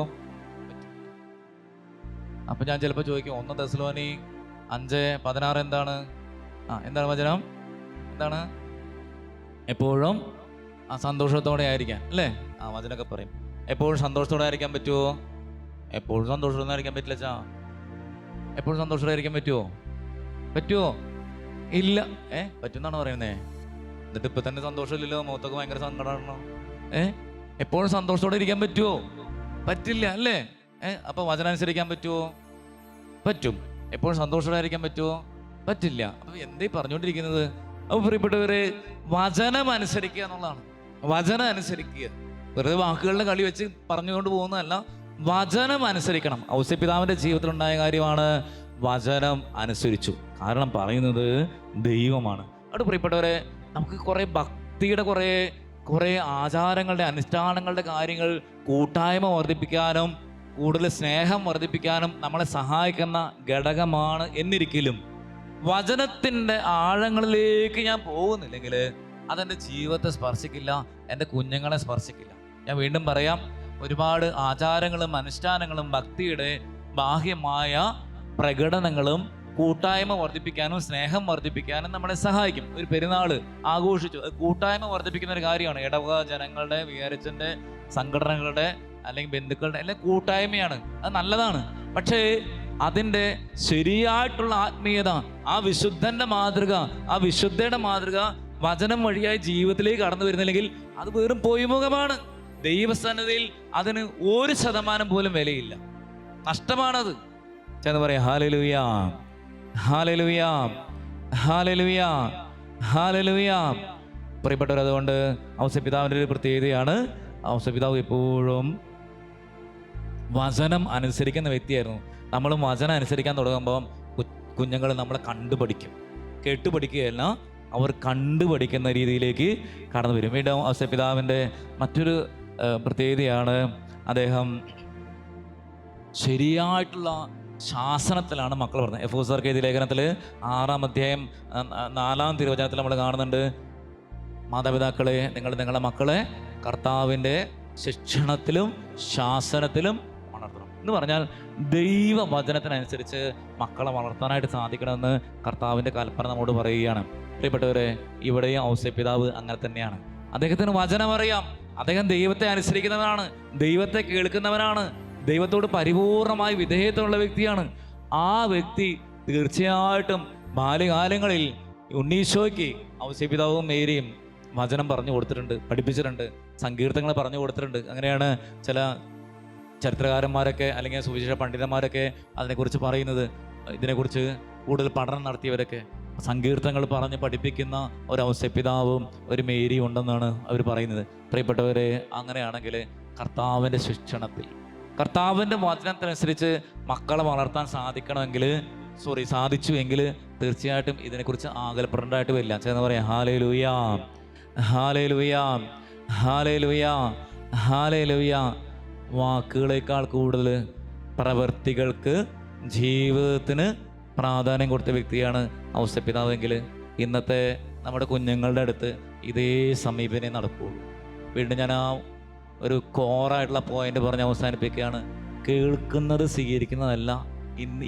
അപ്പം ഞാൻ ചിലപ്പോൾ ചോദിക്കും, 1 തെസ്സലോനി 5:16 എന്താണ്? എന്താണ് വചനം? എന്താണ്? എപ്പോഴും സന്തോഷത്തോടെ ആയിരിക്കാൻ, അല്ലേ? വചനമൊക്കെ പറയും. എപ്പോഴും സന്തോഷത്തോടെ ആയിരിക്കാൻ പറ്റുമോ? എപ്പോഴും സന്തോഷത്തോടെ ആയിരിക്കാൻ പറ്റില്ല ചാ. എപ്പോഴും സന്തോഷത്തോടെ ആയിരിക്കാൻ പറ്റുമോ? ഇല്ല. പറ്റുന്നാണോ പറയുന്നേ? എന്നിട്ട് ഇപ്പൊ തന്നെ സന്തോഷമില്ലല്ലോ, മുഖത്തൊക്കെ ഭയങ്കര സങ്കടമാണോ? എപ്പോഴും സന്തോഷത്തോടെ ഇരിക്കാൻ പറ്റുമോ? പറ്റില്ല, അല്ലേ? അപ്പൊ വചനം അനുസരിക്കാൻ പറ്റുമോ? പറ്റും. എപ്പോഴും സന്തോഷത്തോടെ ആയിരിക്കാൻ പറ്റുമോ? പറ്റില്ല. അപ്പൊ എന്തേ പറഞ്ഞുകൊണ്ടിരിക്കുന്നത്? അപ്പൊ പ്രിയപ്പെട്ടവരെ, വചനം അനുസരിക്കുക എന്നുള്ളതാണ്. വചനം അനുസരിക്കുക, വെറുതെ വാക്കുകളുടെ കളി വെച്ച് പറഞ്ഞുകൊണ്ട് പോകുന്നതല്ല, വചനം അനുസരിക്കണം. ഔസേപ്പിതാവിന്റെ ജീവിതത്തിലുണ്ടായ കാര്യമാണ്, വചനം അനുസരിച്ചു. കാരണം പറയുന്നത് ദൈവമാണ്. അവിടെ പ്രിയപ്പെട്ടവരെ, നമുക്ക് കുറെ ഭക്തിയുടെ കുറെ ആചാരങ്ങളുടെ അനുഷ്ഠാനങ്ങളുടെ കാര്യങ്ങൾ കൂട്ടായ്മ വർദ്ധിപ്പിക്കാനും കൂടുതൽ സ്നേഹം വർദ്ധിപ്പിക്കാനും നമ്മളെ സഹായിക്കുന്ന ഘടകമാണ്. എന്നിരിക്കലും വചനത്തിൻ്റെ ആഴങ്ങളിലേക്ക് ഞാൻ പോകുന്നില്ലെങ്കിൽ അതെൻ്റെ ജീവിതത്തെ സ്പർശിക്കില്ല, എൻ്റെ കുഞ്ഞുങ്ങളെ സ്പർശിക്കില്ല. ഞാൻ വീണ്ടും പറയാം, ഒരുപാട് ആചാരങ്ങളും അനുഷ്ഠാനങ്ങളും ഭക്തിയുടെ ബാഹ്യമായ പ്രകടനങ്ങളും കൂട്ടായ്മ വർദ്ധിപ്പിക്കാനും സ്നേഹം വർദ്ധിപ്പിക്കാനും നമ്മളെ സഹായിക്കും. ഒരു പെരുന്നാൾ ആഘോഷിച്ചു, അത് കൂട്ടായ്മ വർദ്ധിപ്പിക്കുന്ന ഒരു കാര്യമാണ്. ഇടവക ജനങ്ങളുടെ, വികാരിച്ചൻ്റെ, സംഘടനകളുടെ അല്ലെങ്കിൽ ബന്ധുക്കളുടെ എല്ലാം കൂട്ടായ്മയാണ്, അത് നല്ലതാണ്. പക്ഷേ അതിൻ്റെ ശരിയായിട്ടുള്ള ആത്മീയത, ആ വിശുദ്ധന്റെ മാതൃക, ആ വിശുദ്ധയുടെ മാതൃക വചനം വഴിയായി ജീവിതത്തിലേക്ക് കടന്നു വരുന്നില്ലെങ്കിൽ അത് വെറും പൊയ്മുഖമാണ്. ദൈവസന്നിധിയിൽ അതിന് 1% പോലും വിലയില്ല, നഷ്ടമാണത്. ചെന്ന് പറയാം, ഹല്ലേലൂയ, ഹല്ലേലൂയ, ഹല്ലേലൂയ, ഹല്ലേലൂയ. പ്രിയപ്പെട്ടവർ, അതുകൊണ്ട് ഔസേപ്പിതാവിൻ്റെ ഒരു പ്രത്യേകതയാണ്, ഔസേപ്പിതാവ് എപ്പോഴും വചനം അനുസരിക്കുന്ന വ്യക്തിയായിരുന്നു. നമ്മളും വചനം അനുസരിക്കാൻ തുടങ്ങുമ്പോൾ കുഞ്ഞുങ്ങൾ നമ്മളെ കണ്ടുപഠിക്കും, കേട്ടുപഠിക്കുകയല്ല, അവർ കണ്ടുപഠിക്കുന്ന രീതിയിലേക്ക് കടന്നു വരും. വീണ്ടും ഔസേപ്പിതാവിൻ്റെ മറ്റൊരു പ്രത്യേകതയാണ്, അദ്ദേഹം ശരിയായിട്ടുള്ള ശാസനത്തിലാണ് മക്കൾ പറഞ്ഞത്. എഫേസ്യർക്ക് എഴുതിയ ലേഖനത്തിൽ 6-ാം അധ്യായം 4-ാം തിരുവചനത്തിൽ നമ്മൾ കാണുന്നുണ്ട്, മാതാപിതാക്കളെ നിങ്ങൾ നിങ്ങളുടെ മക്കളെ കർത്താവിൻ്റെ ശിക്ഷണത്തിലും ശാസനത്തിലും വളർത്തണം എന്ന് പറഞ്ഞാൽ ദൈവവചനത്തിനനുസരിച്ച് മക്കളെ വളർത്താനായിട്ട് സാധിക്കണമെന്ന് കർത്താവിൻ്റെ കൽപ്പന നമ്മോട് പറയുകയാണ്. പ്രിയപ്പെട്ടവരെ, ഇവിടെയും ഔസേപ്പിതാവ് അങ്ങനെ തന്നെയാണ്. അദ്ദേഹത്തിന് വചനം അറിയാം, അദ്ദേഹം ദൈവത്തെ അനുസരിക്കുന്നവനാണ്, ദൈവത്തെ കേൾക്കുന്നവനാണ്, ദൈവത്തോട് പരിപൂർണമായി വിധേയത്വമുള്ള വ്യക്തിയാണ്. ആ വ്യക്തി തീർച്ചയായിട്ടും ബാല്യകാലങ്ങളിൽ ഉണ്ണീശോയ്ക്ക് ഔസേപ്പിതാവും മേരിയും വചനം പറഞ്ഞു കൊടുത്തിട്ടുണ്ട്, പഠിപ്പിച്ചിട്ടുണ്ട്, സങ്കീർത്തനങ്ങൾ പറഞ്ഞു കൊടുത്തിട്ടുണ്ട്. അങ്ങനെയാണ് ചില ചരിത്രകാരന്മാരൊക്കെ അല്ലെങ്കിൽ സുവിശേഷ പണ്ഡിതന്മാരൊക്കെ അതിനെക്കുറിച്ച് പറയുന്നത്. ഇതിനെക്കുറിച്ച് കൂടുതൽ പഠനം നടത്തിയവരൊക്കെ സങ്കീർത്തനങ്ങൾ പറഞ്ഞ് പഠിപ്പിക്കുന്ന ഒരു ഔസേപ്പിതാവും ഒരു മേരിയും ഉണ്ടെന്നാണ് അവർ പറയുന്നത്. പ്രിയപ്പെട്ടവരെ, അങ്ങനെയാണെങ്കിൽ കർത്താവിൻ്റെ ശിക്ഷണത്തിൽ, കർത്താവിൻ്റെ വചനത്തിനനുസരിച്ച് മക്കളെ വളർത്താൻ സാധിച്ചുവെങ്കിൽ തീർച്ചയായിട്ടും ഇതിനെക്കുറിച്ച് ആകൽപ്പെടേണ്ടതായിട്ട് വരില്ല. ചേർന്ന് പറയാം, ഹല്ലേലൂയ, ഹല്ലേലൂയ, ഹല്ലേലൂയ, ഹല്ലേലൂയ. വാക്കുകളേക്കാൾ കൂടുതൽ പ്രവൃത്തികൾക്ക്, ജീവിതത്തിന് പ്രാധാന്യം കൊടുത്ത വ്യക്തിയാണ് ഔസേപ്പിതാവെങ്കിൽ ഇന്നത്തെ നമ്മുടെ കുഞ്ഞുങ്ങളുടെ അടുത്ത് ഇതേ സമീപനേ നടക്കുകയുള്ളൂ. വീണ്ടും ഞാൻ ആ ഒരു കോറായിട്ടുള്ള പോയിന്റ് പറഞ്ഞ് അവസാനിപ്പിക്കുകയാണ്. കേൾക്കുന്നത് സ്വീകരിക്കുന്നതല്ല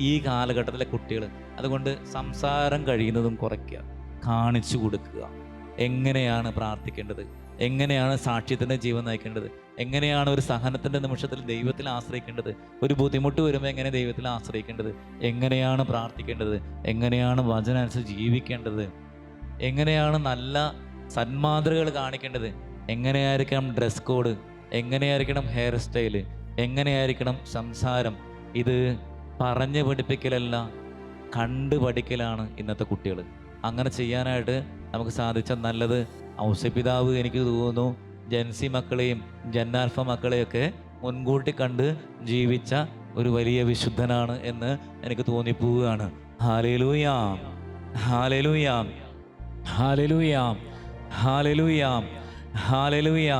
ഈ കാലഘട്ടത്തിലെ കുട്ടികൾ. അതുകൊണ്ട് സംസാരം കഴിയുന്നതും കുറയ്ക്കുക, കാണിച്ചു കൊടുക്കുക. എങ്ങനെയാണ് പ്രാർത്ഥിക്കേണ്ടത്, എങ്ങനെയാണ് സാക്ഷ്യത്തിൻ്റെ ജീവൻ നയിക്കേണ്ടത്, എങ്ങനെയാണ് ഒരു സഹനത്തിൻ്റെ നിമിഷത്തിൽ ദൈവത്തിൽ ആശ്രയിക്കേണ്ടത്, ഒരു ബുദ്ധിമുട്ട് വരുമ്പോൾ എങ്ങനെ ദൈവത്തിൽ ആശ്രയിക്കേണ്ടത്, എങ്ങനെയാണ് പ്രാർത്ഥിക്കേണ്ടത്, എങ്ങനെയാണ് വചനം അനുസരിച്ച് ജീവിക്കേണ്ടത്, എങ്ങനെയാണ് നല്ല സന്മാതൃകകൾ കാണിക്കേണ്ടത്, എങ്ങനെയായിരിക്കണം ഡ്രസ് കോഡ്, എങ്ങനെയായിരിക്കണം ഹെയർ സ്റ്റൈല്, എങ്ങനെയായിരിക്കണം സംസാരം. ഇത് പറഞ്ഞ് പഠിപ്പിക്കലല്ല, കണ്ടു പഠിക്കലാണ് ഇന്നത്തെ കുട്ടികൾ. അങ്ങനെ ചെയ്യാനായിട്ട് നമുക്ക് സാധിച്ച നല്ലത്. ഔസേപ്പിതാവ് എനിക്ക് തോന്നുന്നു ജെൻസി മക്കളെയും ജെന്നാൽഫ മക്കളെയൊക്കെ മുൻകൂട്ടി കണ്ട് ജീവിച്ച ഒരു വലിയ വിശുദ്ധനാണ് എന്ന് എനിക്ക് തോന്നിപ്പോവുകയാണ്. ഹല്ലേലൂയ, ഹല്ലേലൂയ, ഹല്ലേലൂയ, ഹല്ലേലൂയ, ഹല്ലേലൂയ.